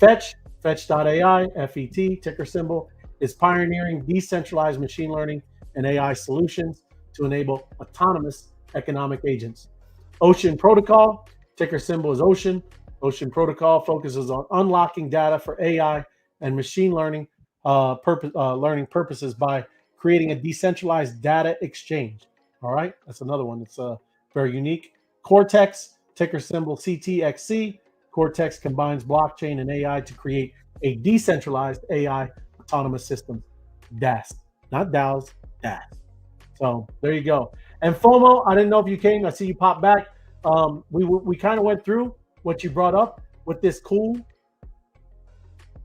Speaker 1: Fetch.ai, FET, ticker symbol, is pioneering decentralized machine learning and AI solutions to enable autonomous economic agents. Ocean Protocol, ticker symbol is Ocean. Ocean Protocol focuses on unlocking data for AI and machine learning purposes by creating a decentralized data exchange. All right, that's another one that's very unique. Cortex, ticker symbol CTXC. Cortex combines blockchain and AI to create a decentralized AI autonomous system. DAS, not DAOs, DAS. So there you go. And FOMO, I didn't know if you came. I see you pop back. We kind of went through what you brought up with this cool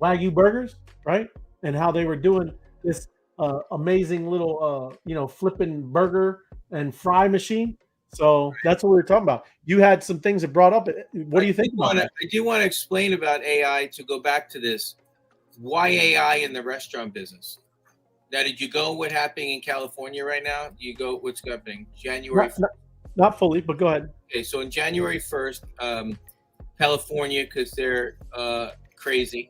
Speaker 1: Wagyu burgers, right? And how they were doing this amazing little, flipping burger and fry machine. So that's what we were talking about. You had some things that brought up. What do you think about that?
Speaker 3: I do want to explain about AI to go back to this why AI in the restaurant business? Now, did you go what happening in California right now? Do you go what's happening? January.
Speaker 1: Not fully, but go ahead.
Speaker 3: Okay, so in January 1st, California, because they're crazy.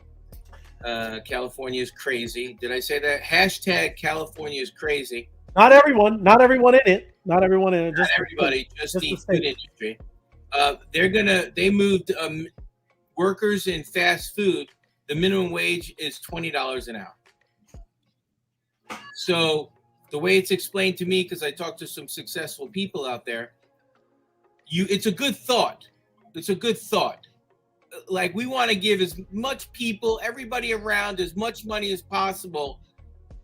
Speaker 3: California is crazy. Did I say that? Hashtag California is crazy.
Speaker 1: Not everyone in it. Not everyone in it.
Speaker 3: Not everybody, just the food industry. They moved workers in fast food. The minimum wage is $20 an hour. So the way it's explained to me, because I talked to some successful people out there, it's a good thought. It's a good thought. Like, we want to give as much people, everybody around, as much money as possible,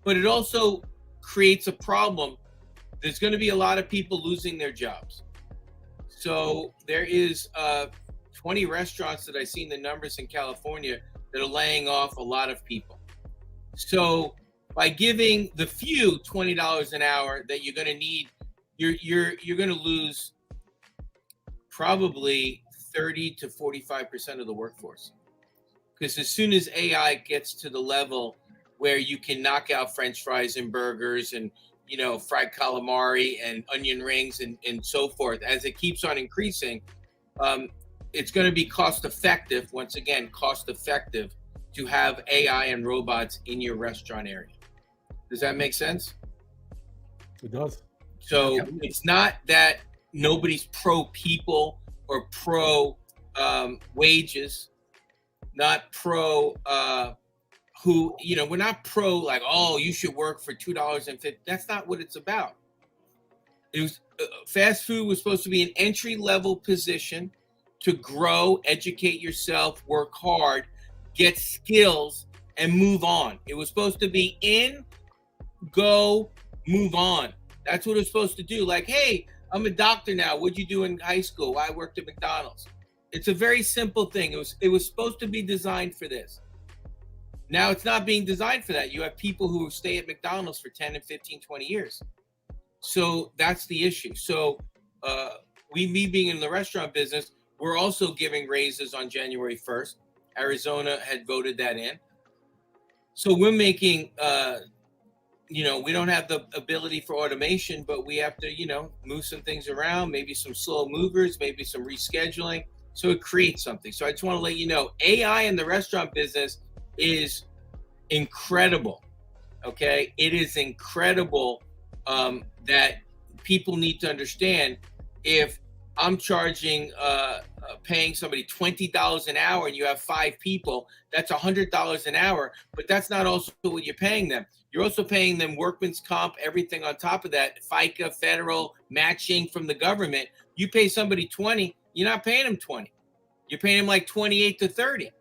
Speaker 3: but it also creates a problem. There's going to be a lot of people losing their jobs. So there is 20 restaurants that I seen the numbers in California that are laying off a lot of people. So by giving the few $20 an hour that you're going to need, you're going to lose probably 30 to 45% of the workforce. Because as soon as AI gets to the level where you can knock out French fries and burgers and, you know, fried calamari and onion rings and so forth, as it keeps on increasing, it's going to be cost effective, once again, cost effective, to have AI and robots in your restaurant area. Does that make sense?
Speaker 1: It does.
Speaker 3: So it's not that nobody's pro people or pro wages, not pro who, you know, we're not pro like, oh, you should work for $2.50. That's not what it's about. It was fast food was supposed to be an entry level position to grow, educate yourself, work hard, get skills, and move on. It was supposed to be in, go, move on. That's what it's supposed to do. Like, hey, I'm a doctor now. What'd you do in high school? I worked at McDonald's. It's a very simple thing. It was supposed to be designed for this. Now it's not being designed for that. You have people who stay at McDonald's for 10 and 15, 20 years. So that's the issue. So me being in the restaurant business, we're also giving raises on January 1st. Arizona had voted that in. So we're making, we don't have the ability for automation, but we have to, move some things around, maybe some slow movers, maybe some rescheduling. So it creates something. So I just want to let you know, AI in the restaurant business is incredible. Okay. It is incredible that people need to understand. If I'm charging, paying somebody $20 an hour and you have 5 people, that's $100 an hour, but that's not also what you're paying them. You're also paying them workman's comp, everything on top of that, FICA, federal, matching from the government. You pay somebody 20, you're not paying them 20. You're paying them like 28 to 30.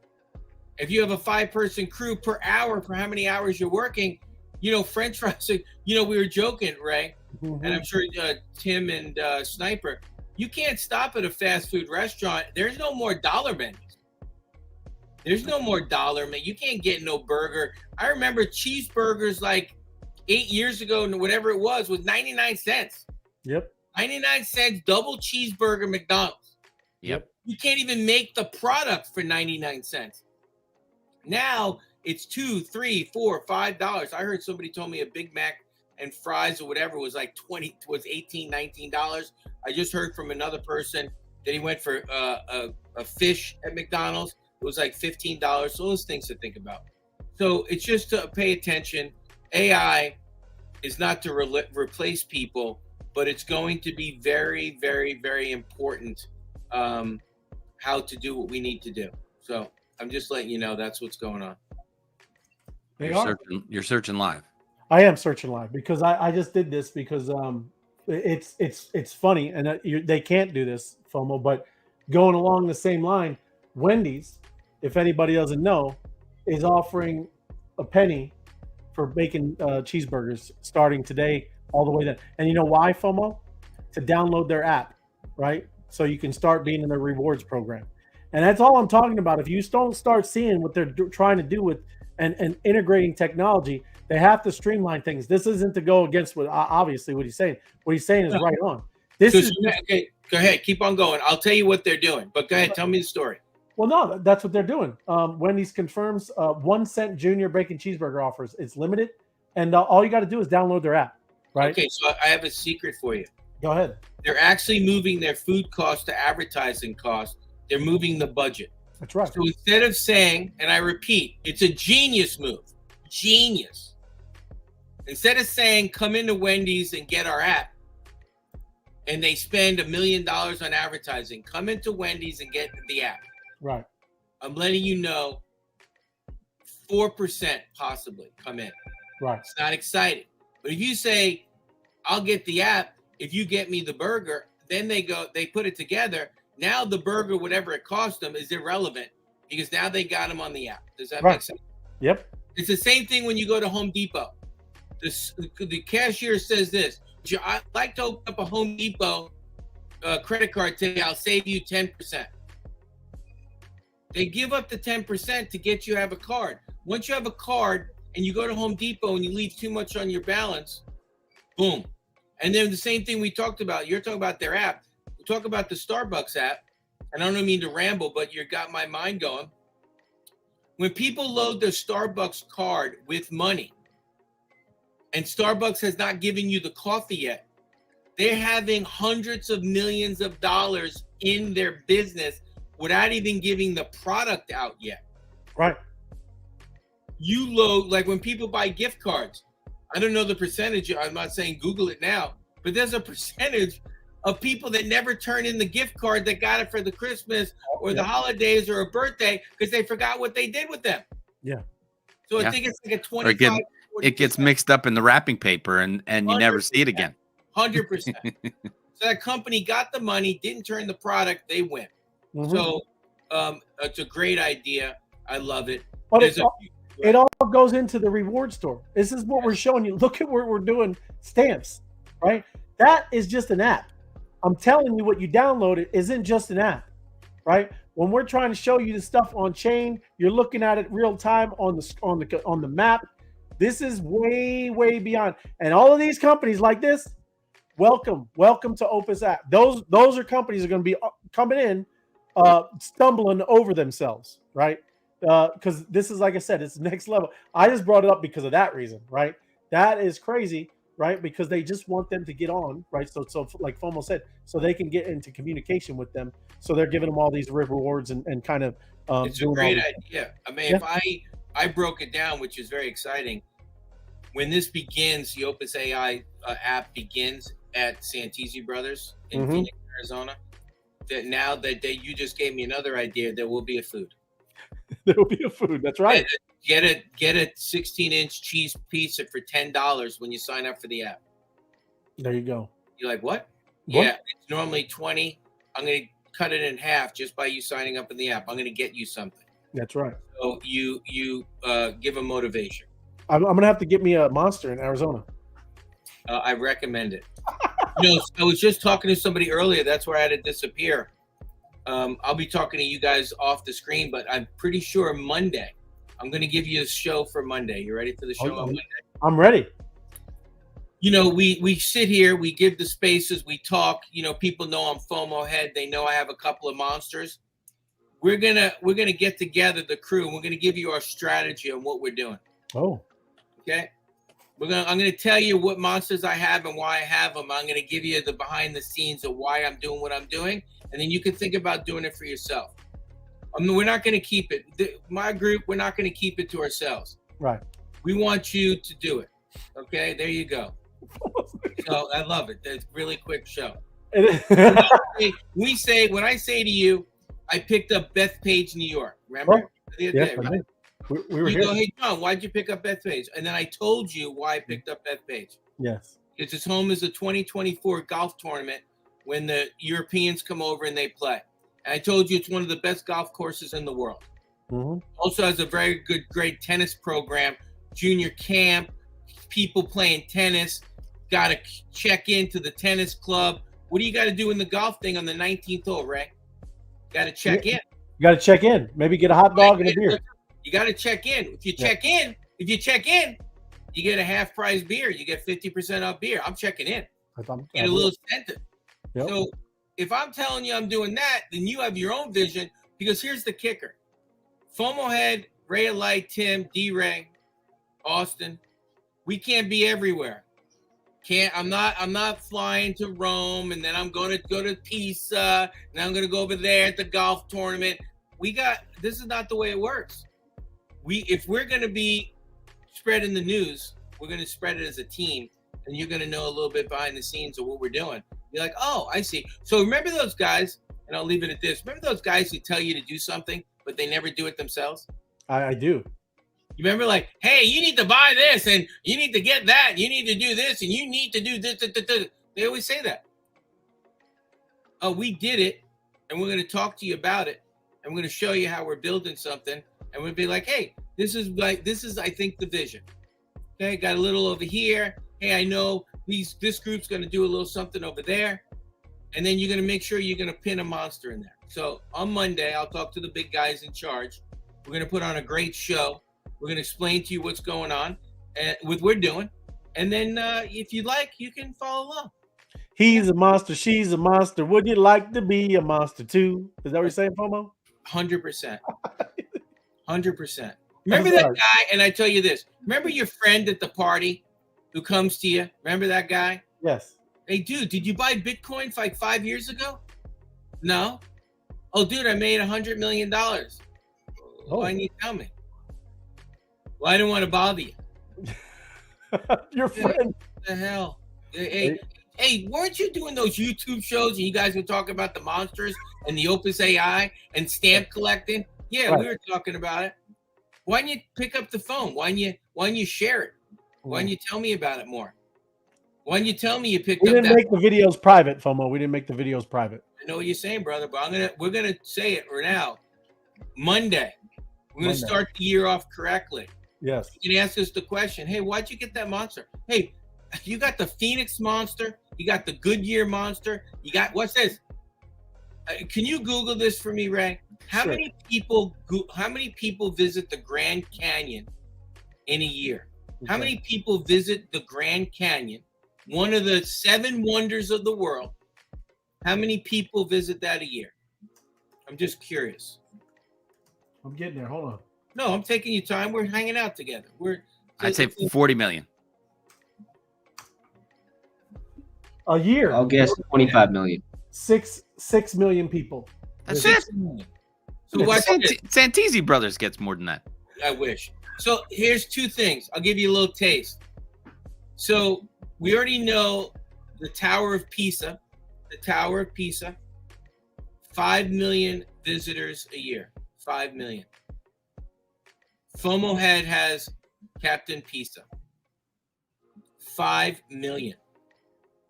Speaker 3: If you have a 5-person crew per hour for how many hours you're working, French fries, we were joking, Ray, and I'm sure Tim and Sniper, you can't stop at a fast food restaurant. There's no more dollar menus. There's no more dollar menu. You can't get no burger. I remember cheeseburgers like 8 years ago, whatever it was 99 cents.
Speaker 1: Yep. 99
Speaker 3: cents double cheeseburger McDonald's.
Speaker 4: Yep.
Speaker 3: You can't even make the product for 99 cents. Now it's $2, $3, $4, $5. I heard somebody told me a Big Mac and fries or whatever was like $18, $19. I just heard from another person that he went for a fish at McDonald's. It was like $15. So those things to think about. So it's just to pay attention. AI is not to replace people, but it's going to be very, very, very important how to do what we need to do. So I'm just letting you know that's what's going on.
Speaker 4: You're searching live.
Speaker 1: I am searching live because I just did this because it's funny and they can't do this, FOMO, but going along the same line, Wendy's, if anybody doesn't know, is offering a penny for making cheeseburgers starting today all the way down. And you know why, FOMO? To download their app, right? So you can start being in their rewards program. And that's all I'm talking about. If you don't start seeing what they're trying to do with and integrating technology, they have to streamline things. This isn't to go against what obviously what he's saying. What he's saying is right on.
Speaker 3: Okay, go ahead, keep on going. I'll tell you what they're doing, but go ahead, tell me the story.
Speaker 1: Well, no, that's what they're doing. Wendy's confirms 1 cent junior bacon cheeseburger offers. It's limited, and all you got to do is download their app. Right.
Speaker 3: Okay, so I have a secret for you.
Speaker 1: Go ahead.
Speaker 3: They're actually moving their food costs to advertising costs. They're moving the budget.
Speaker 1: That's right.
Speaker 3: So instead of saying, and I repeat, it's a genius move. Genius. Instead of saying, come into Wendy's and get our app, and they spend $1 million on advertising, come into Wendy's and get the app.
Speaker 1: Right.
Speaker 3: I'm letting you know 4% possibly come in.
Speaker 1: Right.
Speaker 3: It's not exciting. But if you say, I'll get the app, if you get me the burger, then they put it together. Now the burger, whatever it cost them, is irrelevant because now they got them on the app. Does that make sense?
Speaker 1: Yep.
Speaker 3: It's the same thing when you go to Home Depot. The cashier says this, I'd like to open up a Home Depot credit card today. I'll save you 10%. They give up the 10% to get you to have a card. Once you have a card and you go to Home Depot and you leave too much on your balance, boom. And then the same thing we talked about, you're talking about their app. We talk about the Starbucks app, and I don't mean to ramble, but you got my mind going. When people load their Starbucks card with money, and Starbucks has not given you the coffee yet, they're having hundreds of millions of dollars in their business without even giving the product out yet.
Speaker 1: Right.
Speaker 3: You load, like when people buy gift cards, I don't know the percentage, I'm not saying Google it now, but there's a percentage of people that never turn in the gift card that got it for the Christmas or the holidays or a birthday because they forgot what they did with them.
Speaker 1: Yeah.
Speaker 3: So I think it's like a 25.
Speaker 4: It gets mixed up in the wrapping paper and you never see it again.
Speaker 3: 100%. So that company got the money, didn't turn the product, they win.
Speaker 1: Mm-hmm.
Speaker 3: So it's a great idea. I love it.
Speaker 1: But it all goes into the reward store. This is what we're showing you. Look at what we're doing. Stamps, right? That is just an app. I'm telling you, what you downloaded isn't just an app, right? When we're trying to show you the stuff on chain, you're looking at it real time on the map. This is way beyond. And all of these companies like this, welcome to Opus app. Those are companies that are going to be coming in, stumbling over themselves, right? Because this is, like I said, it's next level. I just brought it up because of that reason, right? That is crazy, right? Because they just want them to get on, right? So like FOMO said, so they can get into communication with them. So they're giving them all these rewards and kind of.
Speaker 3: It's a great idea. I mean, if I broke it down, which is very exciting. When this begins, the Opus AI app begins at Santisi Brothers in Phoenix, Arizona. That now that you just gave me another idea, there will be a food.
Speaker 1: There will be a food. That's right.
Speaker 3: Get a 16-inch cheese pizza for $10 when you sign up for the app.
Speaker 1: There you go.
Speaker 3: You're like, what? Yeah, it's normally $20. I'm going to cut it in half just by you signing up in the app. I'm going to get you something.
Speaker 1: That's right.
Speaker 3: So you give a motivation.
Speaker 1: I'm going to have to get me a Monster in Arizona.
Speaker 3: I recommend it. I was just talking to somebody earlier. That's where I had to disappear. I'll be talking to you guys off the screen, but I'm pretty sure Monday. I'm going to give you a show for Monday. You ready for the show on Monday?
Speaker 1: I'm ready.
Speaker 3: We sit here, we give the spaces, we talk. People know I'm FOMO head. They know I have a couple of monsters. We're gonna get together, the crew, and we're gonna give you our strategy on what we're doing.
Speaker 1: Oh.
Speaker 3: Okay. I'm gonna tell you what monsters I have and why I have them. I'm gonna give you the behind the scenes of why I'm doing what I'm doing, and then you can think about doing it for yourself. We're not gonna keep it. My group, we're not gonna keep it to ourselves.
Speaker 1: Right.
Speaker 3: We want you to do it. Okay. There you go. So I love it. That's a really quick show. When I say to you, I picked up Bethpage, New York. Remember? The other day, right?
Speaker 1: We were
Speaker 3: you
Speaker 1: here.
Speaker 3: go, hey, John, why'd you pick up Bethpage? And then I told you why I picked up Bethpage.
Speaker 1: Yes.
Speaker 3: It's its home is the 2024 golf tournament when the Europeans come over and they play. And I told you it's one of the best golf courses in the world.
Speaker 1: Mm-hmm.
Speaker 3: Also has a very great tennis program, junior camp, people playing tennis. Got to check into the tennis club. What do you got to do in the golf thing on the 19th hole, Ray? Got to check in.
Speaker 1: You got to check in. Maybe get a hot dog and a beer.
Speaker 3: You got to check in. If you check in, you get a half price beer. You get 50% off beer. I'm checking in. Get a little incentive.
Speaker 1: Yep.
Speaker 3: So if I'm telling you I'm doing that, then you have your own vision. Because here's the kicker. FOMO Head, Ray of Light, Tim, D-Ray, Austin, we can't be everywhere. I'm not flying to Rome, and then I'm going to go to Pisa, and I'm going to go over there at the golf tournament. This is not the way it works. If we're going to be spreading the news, we're going to spread it as a team, and you're going to know a little bit behind the scenes of what we're doing. You're like, oh, I see. So remember those guys, and I'll leave it at this. Remember those guys who tell you to do something, but they never do it themselves?
Speaker 1: I do.
Speaker 3: You remember, like, hey, you need to buy this, and you need to get that, and you need to do this, and you need to do this. They always say that. Oh, we did it, and we're going to talk to you about it, and we're going to show you how we're building something, and we'll be like, hey, this is, I think, the vision. Okay, got a little over here. Hey, I know this group's going to do a little something over there, and then you're going to make sure you're going to pin a monster in there. So on Monday, I'll talk to the big guys in charge. We're going to put on a great show. We're going to explain to you what's going on and what we're doing. And then if you like, you can follow along.
Speaker 1: He's a monster. She's a monster. Would you like to be a monster too? Is that what you're saying, FOMO?
Speaker 3: 100%. 100%. Remember that guy? And I tell you this. Remember your friend at the party who comes to you? Remember that guy?
Speaker 1: Yes.
Speaker 3: Hey, dude, did you buy Bitcoin for like 5 years ago? No. Oh, dude, I made $100 million. Oh. Why didn't you tell me? Well, I didn't want to bother you.
Speaker 1: Your friend.
Speaker 3: What the hell? Hey, weren't you doing those YouTube shows and you guys were talking about the monsters and the Opus AI and stamp collecting? Yeah, right. We were talking about it. Why didn't you pick up the phone? Why didn't you share it? Why didn't you tell me about it more? Why didn't you tell me you picked up that?
Speaker 1: We didn't make the videos private, FOMO. We didn't make the videos private.
Speaker 3: I know what you're saying, brother, but we're gonna say it right now. Monday. We're gonna start the year off correctly.
Speaker 1: Yes.
Speaker 3: You can ask us the question, hey, why'd you get that monster? Hey, you got the Phoenix monster, you got the Goodyear monster, you got, what's this? Can you Google this for me, Ray? How many people visit the Grand Canyon in a year? Okay. How many people visit the Grand Canyon, one of the 7 wonders of the world? How many people visit that a year? I'm just curious.
Speaker 1: I'm getting there. Hold on.
Speaker 3: No, I'm taking your time. We're hanging out together.
Speaker 4: I'd say 40 million.
Speaker 1: A year.
Speaker 7: I'll guess 25 million.
Speaker 1: 6 million people.
Speaker 4: That's it. So Santisi Brothers gets more than that.
Speaker 3: I wish. So here's 2 things. I'll give you a little taste. So we already know the Tower of Pisa. The Tower of Pisa. 5 million visitors a year. 5 million. FOMO Head has Captain Pisa. 5 million.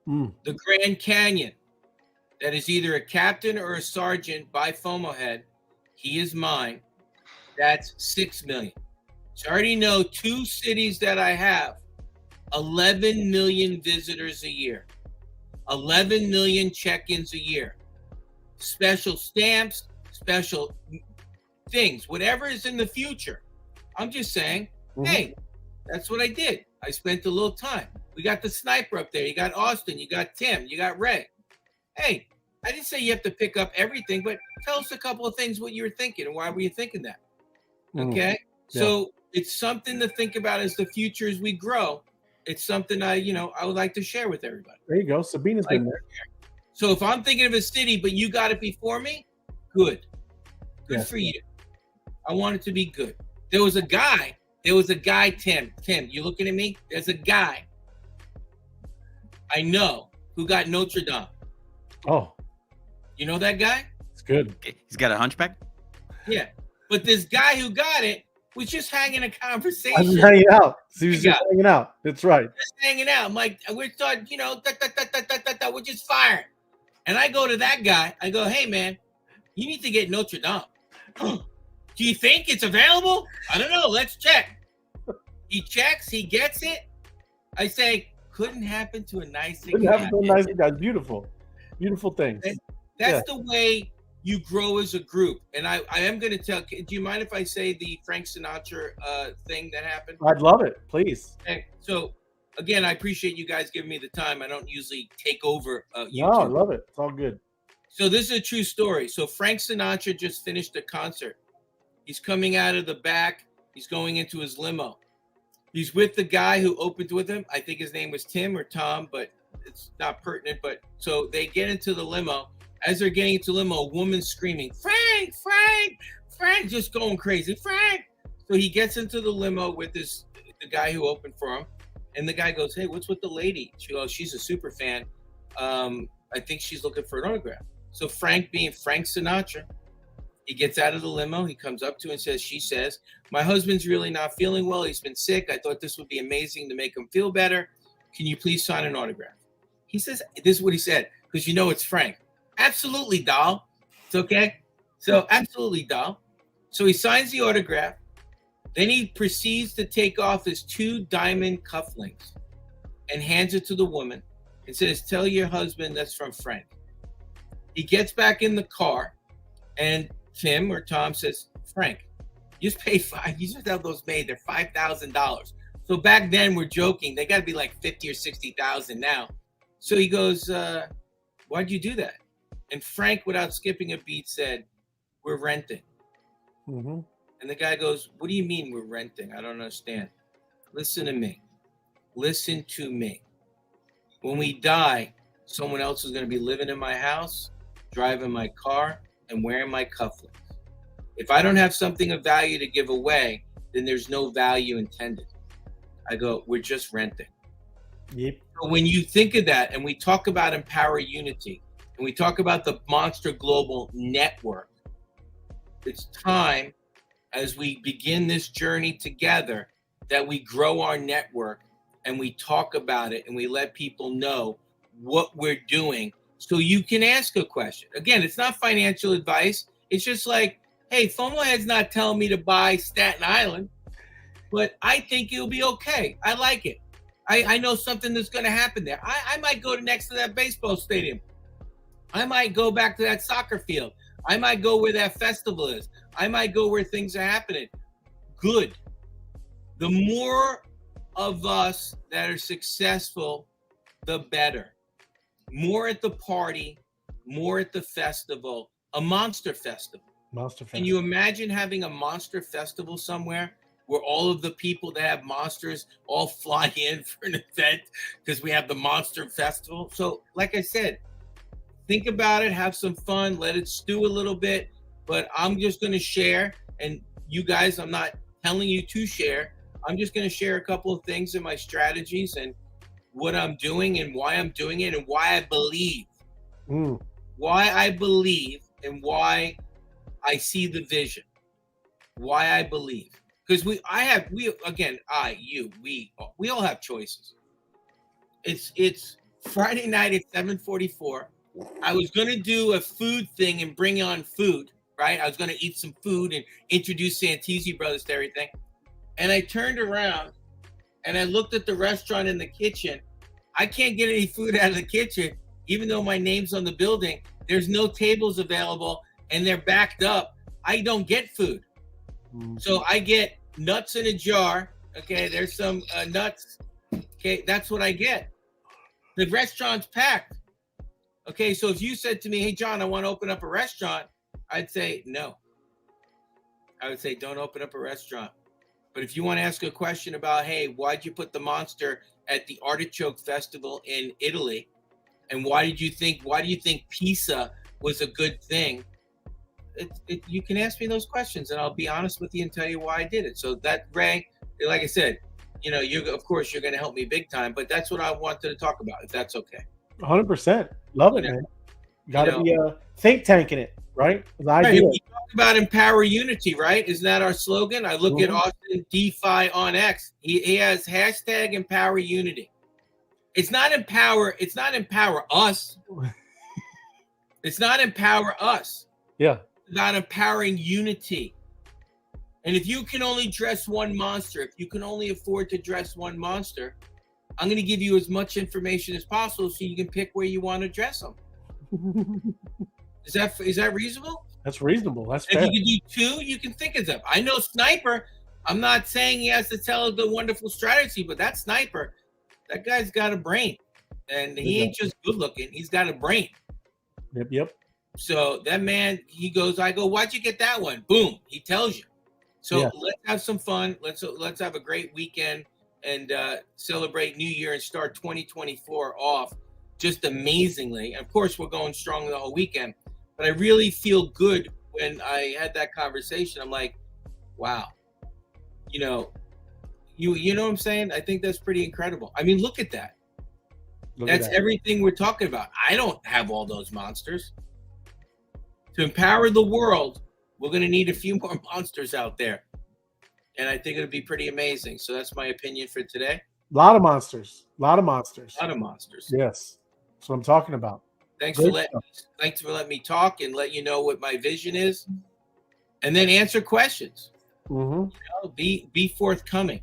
Speaker 3: The Grand Canyon, that is either a captain or a sergeant by FOMO Head, he is mine. That's 6 million. So I already know 2 cities that I have, 11 million visitors a year, 11 million check-ins a year, special stamps, special things, whatever is in the future. I'm just saying, hey, that's what I did. I spent a little time. We got the sniper up there. You got Austin. You got Tim. You got Ray. Hey, I didn't say you have to pick up everything, but tell us a couple of things, what you were thinking and why were you thinking that? Okay? Yeah. So it's something to think about as the future as we grow. It's something I would like to share with everybody.
Speaker 1: There you go. Sabina's been there.
Speaker 3: So if I'm thinking of a city, but you got it before me, good. Good for you. I want it to be good. There was a guy, Tim, you looking at me? There's a guy I know who got Notre Dame.
Speaker 1: Oh.
Speaker 3: You know that guy?
Speaker 1: It's good.
Speaker 4: He's got a hunchback?
Speaker 3: Yeah. But this guy who got it was just hanging a conversation.
Speaker 1: I was hanging out. He was just hanging out. That's right.
Speaker 3: Just hanging out. I'm like, we're starting, we're just firing. And I go to that guy. I go, hey, man, you need to get Notre Dame. Do you think it's available? I don't know. Let's check. He checks. He gets it. I say, couldn't happen to a nicer guy.
Speaker 1: Couldn't happen to a nicer guy. Beautiful. Beautiful things.
Speaker 3: That's the way you grow as a group. And I am going to tell, do you mind if I say the Frank Sinatra thing that happened?
Speaker 1: I'd love it. Please.
Speaker 3: Okay. So, again, I appreciate you guys giving me the time. I don't usually take over YouTube.
Speaker 1: No, I love it. It's all good.
Speaker 3: So this is a true story. So Frank Sinatra just finished a concert. He's coming out of the back. He's going into his limo. He's with the guy who opened with him. I think his name was Tim or Tom, but it's not pertinent. But so they get into the limo. As they're getting into the limo, a woman's screaming, Frank, Frank, Frank, just going crazy, Frank. So he gets into the limo with the guy who opened for him. And the guy goes, hey, what's with the lady? She goes, she's a super fan. I think she's looking for an autograph. So Frank, being Frank Sinatra, he gets out of the limo. He comes up to her and says, she says, my husband's really not feeling well. He's been sick. I thought this would be amazing to make him feel better. Can you please sign an autograph? He says, this is what he said, because you know it's Frank. Absolutely, doll. It's okay. So absolutely, doll. So he signs the autograph. Then he proceeds to take off his 2 diamond cufflinks and hands it to the woman and says, tell your husband that's from Frank. He gets back in the car and Tim or Tom says, Frank, you just pay you just have those made. They're $5,000. So back then we're joking. They got to be like 50 or 60,000 now. So he goes, why'd you do that? And Frank, without skipping a beat, said, we're renting.
Speaker 1: Mm-hmm.
Speaker 3: And the guy goes, what do you mean we're renting? I don't understand. Listen to me. Listen to me. When we die, someone else is going to be living in my house, driving my car, and wearing my cufflinks. If I don't have something of value to give away, then there's no value intended. I go, we're just renting.
Speaker 1: Yep.
Speaker 3: So when you think of that, and we talk about Empower Unity, and we talk about the Monster Global Network, it's time, as we begin this journey together, that we grow our network and we talk about it and we let people know what we're doing so you can ask a question. Again, it's not financial advice. It's just like, hey, FOMOhead's not telling me to buy Staten Island, but I think it'll be okay. I like it. I know something that's going to happen there. I might go next to that baseball stadium. I might go back to that soccer field. I might go where that festival is. I might go where things are happening. Good. The more of us that are successful, the better. More at the party, more at the festival, a monster festival.
Speaker 1: Monster festival.
Speaker 3: Can you imagine having a monster festival somewhere where all of the people that have monsters all fly in for an event because we have the monster festival? So, like I said, think about it, have some fun, let it stew a little bit, but I'm just going to share. And you guys, I'm not telling you to share. I'm just going to share a couple of things in my strategies and what I'm doing and why I'm doing it and why I believe. Why I believe and why I see the vision. Why I believe. Because we all have choices. It's Friday night at 7:44. I was going to do a food thing and bring on food, right? I was going to eat some food and introduce Santisi Brothers to everything. And I turned around and I looked at the restaurant in the kitchen. I can't get any food out of the kitchen, even though my name's on the building. There's no tables available and they're backed up. I don't get food. So I get nuts in a jar. Okay, there's some nuts. Okay, that's what I get. The restaurant's packed. Okay, so if you said to me, hey, John, I want to open up a restaurant, I'd say no. I would say don't open up a restaurant. But if you want to ask a question about, hey, why'd you put the monster at the Artichoke Festival in Italy? And why do you think pizza was a good thing? You can ask me those questions and I'll be honest with you and tell you why I did it. So that, Ray, like I said, of course you're going to help me big time, but that's what I wanted to talk about, if that's okay.
Speaker 1: 100%. Love it, man. Got to be think tanking it, right?
Speaker 3: Right. We talk about Empower Unity, right? Isn't that our slogan? I look at Austin DeFi on X. He has hashtag Empower Unity. It's not empower us. It's not empower us.
Speaker 1: Yeah.
Speaker 3: It's about empowering unity. And if you can only dress one monster, if you can only afford to dress one monster, I'm going to give you as much information as possible so you can pick where you want to dress them. Is that reasonable?
Speaker 1: That's reasonable. That's fair.
Speaker 3: If you can do two, you can think of them. I know Sniper. I'm not saying he has to tell the wonderful strategy, but that Sniper, that guy's got a brain. And he ain't just good looking. He's got a brain.
Speaker 1: Yep.
Speaker 3: So that man, he goes, I go, why'd you get that one? Boom, he tells you. So
Speaker 1: Yeah.
Speaker 3: let's have some fun. Let's have a great weekend and celebrate New Year and start 2024 off just amazingly. And of course, we're going strong the whole weekend. But I really feel good when I had that conversation. I'm like, wow, you know what I'm saying? I think that's pretty incredible. I mean, look at that. That's everything we're talking about. I don't have all those monsters. To empower the world, we're going to need a few more monsters out there. And I think it'll be pretty amazing. So that's my opinion for today.
Speaker 1: A lot of monsters. A lot of monsters.
Speaker 3: A lot of monsters.
Speaker 1: Yes. That's what I'm talking about.
Speaker 3: Thanks for letting me talk and let you know what my vision is. And then answer questions.
Speaker 1: Mm-hmm.
Speaker 3: Be forthcoming.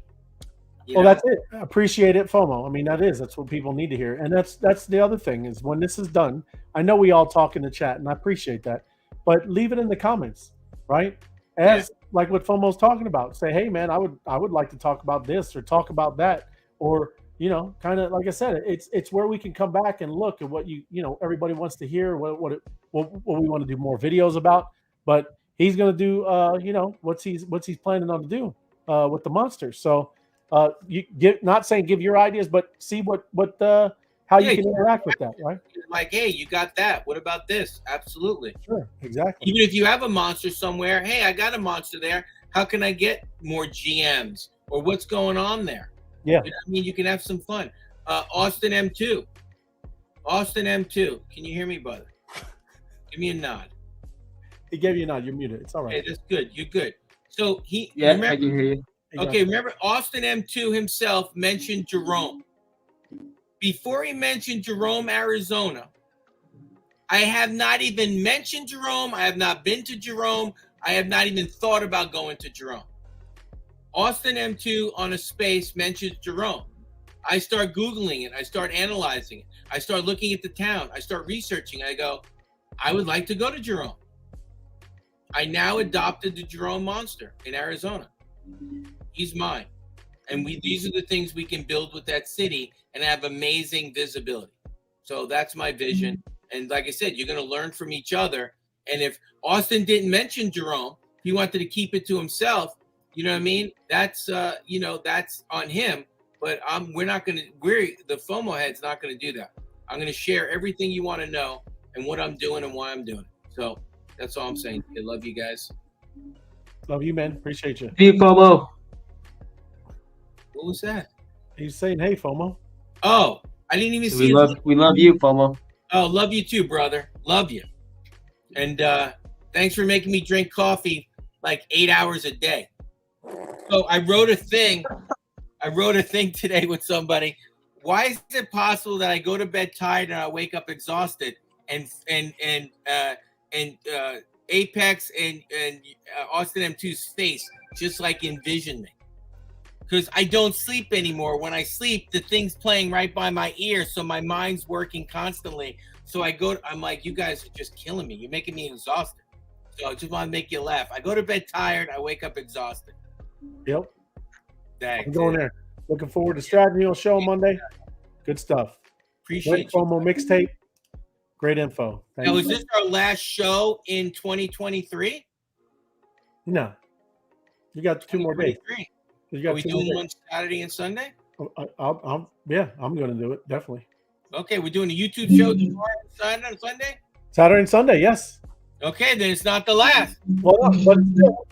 Speaker 1: That's it. I appreciate it, FOMO. I mean, that's what people need to hear. And that's the other thing is when this is done, I know we all talk in the chat and I appreciate that, but leave it in the comments, right? Like what FOMO's talking about. Say, hey man, I would like to talk about this or talk about that, or kind of like I said, it's where we can come back and look at what everybody wants to hear, what we want to do more videos about. But he's gonna do what's he's planning on to do with the monsters. So you not saying give your ideas, but see how you can interact with that, right?
Speaker 3: Like, hey, you got that. What about this? Absolutely.
Speaker 1: Sure, exactly.
Speaker 3: Even if you have a monster somewhere, hey, I got a monster there. How can I get more GMs? Or what's going on there?
Speaker 1: Yeah.
Speaker 3: I mean, you can have some fun. Austin M2. Austin M2. Can you hear me, brother? Give me a nod.
Speaker 1: He gave you a nod. You're muted. It's all right.
Speaker 3: Okay, that's good. You're good. So
Speaker 7: I can hear you.
Speaker 3: Okay, remember Austin M2 himself mentioned Jerome. Before he mentioned Jerome, Arizona, I have not even mentioned Jerome. I have not been to Jerome. I have not even thought about going to Jerome. Austin M2 on a space mentions Jerome. I start Googling it. I start analyzing it. I start looking at the town. I start researching. I go, I would like to go to Jerome. I now adopted the Jerome monster in Arizona. He's mine. And these are the things we can build with that city and have amazing visibility. So that's my vision. And like I said, you're going to learn from each other. And if Austin didn't mention Jerome, he wanted to keep it to himself. You know what I mean? That's that's on him. But the FOMO head's not going to do that. I'm going to share everything you want to know and what I'm doing and why I'm doing it. So that's all I'm saying. I love you guys.
Speaker 1: Love you, man. Appreciate you.
Speaker 7: Hey, FOMO.
Speaker 3: What was that?
Speaker 1: He's saying, hey, FOMO.
Speaker 3: Oh, I didn't even see
Speaker 7: it. We love you, FOMO.
Speaker 3: Oh, love you too, brother. Love you. And thanks for making me drink coffee like 8 hours a day. So I wrote a thing today with somebody. Why is it possible that I go to bed tired and I wake up exhausted? And Apex and Austin M2's face just like envision me. Because I don't sleep anymore. When I sleep, the thing's playing right by my ear, so my mind's working constantly. So I'm like, you guys are just killing me. You're making me exhausted. So I just want to make you laugh. I go to bed tired. I wake up exhausted.
Speaker 1: Yep.
Speaker 3: Thanks.
Speaker 1: I'm going there. Looking forward to Strategy on Show Monday. Good stuff.
Speaker 3: Appreciate
Speaker 1: it. FOMO mixtape. Great info.
Speaker 3: Now, is this our last show in 2023?
Speaker 1: No. You got 2 more days.
Speaker 3: Are we doing one Saturday and Sunday?
Speaker 1: I'm going to do it, definitely.
Speaker 3: Okay, we're doing a YouTube show tomorrow and Sunday?
Speaker 1: Saturday and Sunday, yes.
Speaker 3: Okay, then it's not the last.
Speaker 1: Well, but still,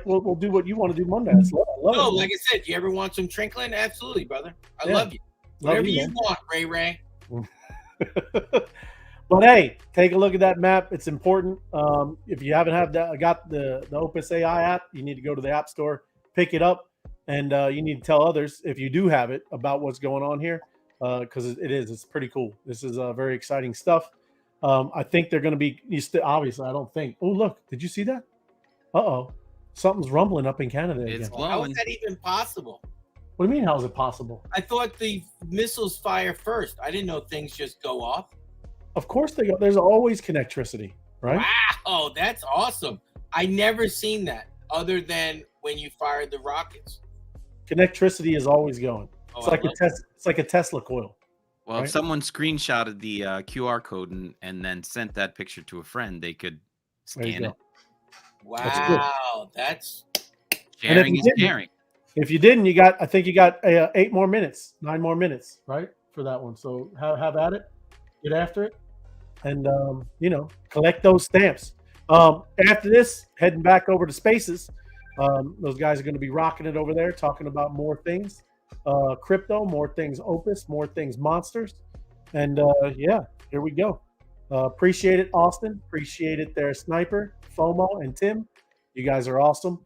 Speaker 1: we'll do what you want to do Monday. I love it.
Speaker 3: Like I said, you ever want some trinkling? Absolutely, brother. I love you. Whatever you want, Ray.
Speaker 1: But hey, take a look at that map. It's important. If you haven't got the Opus AI app, you need to go to the App Store, pick it up, and you need to tell others if you do have it about what's going on here, because it's pretty cool. This is very exciting stuff. I think they're going to be obviously. I don't think. Oh, look! Did you see that? Something's rumbling up in Canada again.
Speaker 4: It's blowing.
Speaker 3: How is that even possible?
Speaker 1: What do you mean? How is it possible?
Speaker 3: I thought the missiles fire first. I didn't know things just go off.
Speaker 1: Of course they go. There's always connectivity, right?
Speaker 3: Wow, that's awesome. I never seen that other than when you fired the rockets.
Speaker 1: Connectivity is always going. It's like a Tesla coil.
Speaker 4: Well, if someone screenshotted the QR code and then sent that picture to a friend, they could scan it.
Speaker 3: Wow, that's
Speaker 4: sharing is caring.
Speaker 1: If you didn't, I think you got 9 more minutes, right, for that one. So have at it, get after it, and collect those stamps. After this, heading back over to Spaces. Those guys are going to be rocking it over there, talking about more things, crypto, more things Opus, more things Monsters, and here we go. Appreciate it, Austin. Appreciate it there, Sniper, FOMO, and Tim. You guys are awesome,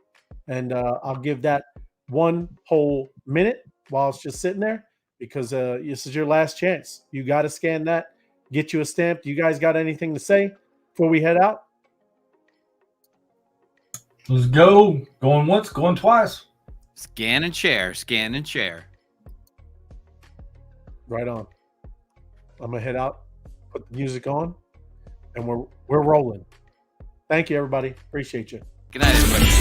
Speaker 1: and I'll give that 1 whole minute while it's just sitting there, because this is your last chance. You got to scan that, get you a stamp. Do you guys got anything to say before we head out?
Speaker 2: Let's go. Going once, going twice.
Speaker 4: Scan and share. Scan and share.
Speaker 1: Right on. I'm gonna head out, put the music on, and we're rolling. Thank you, everybody. Appreciate you.
Speaker 4: Good night, everybody.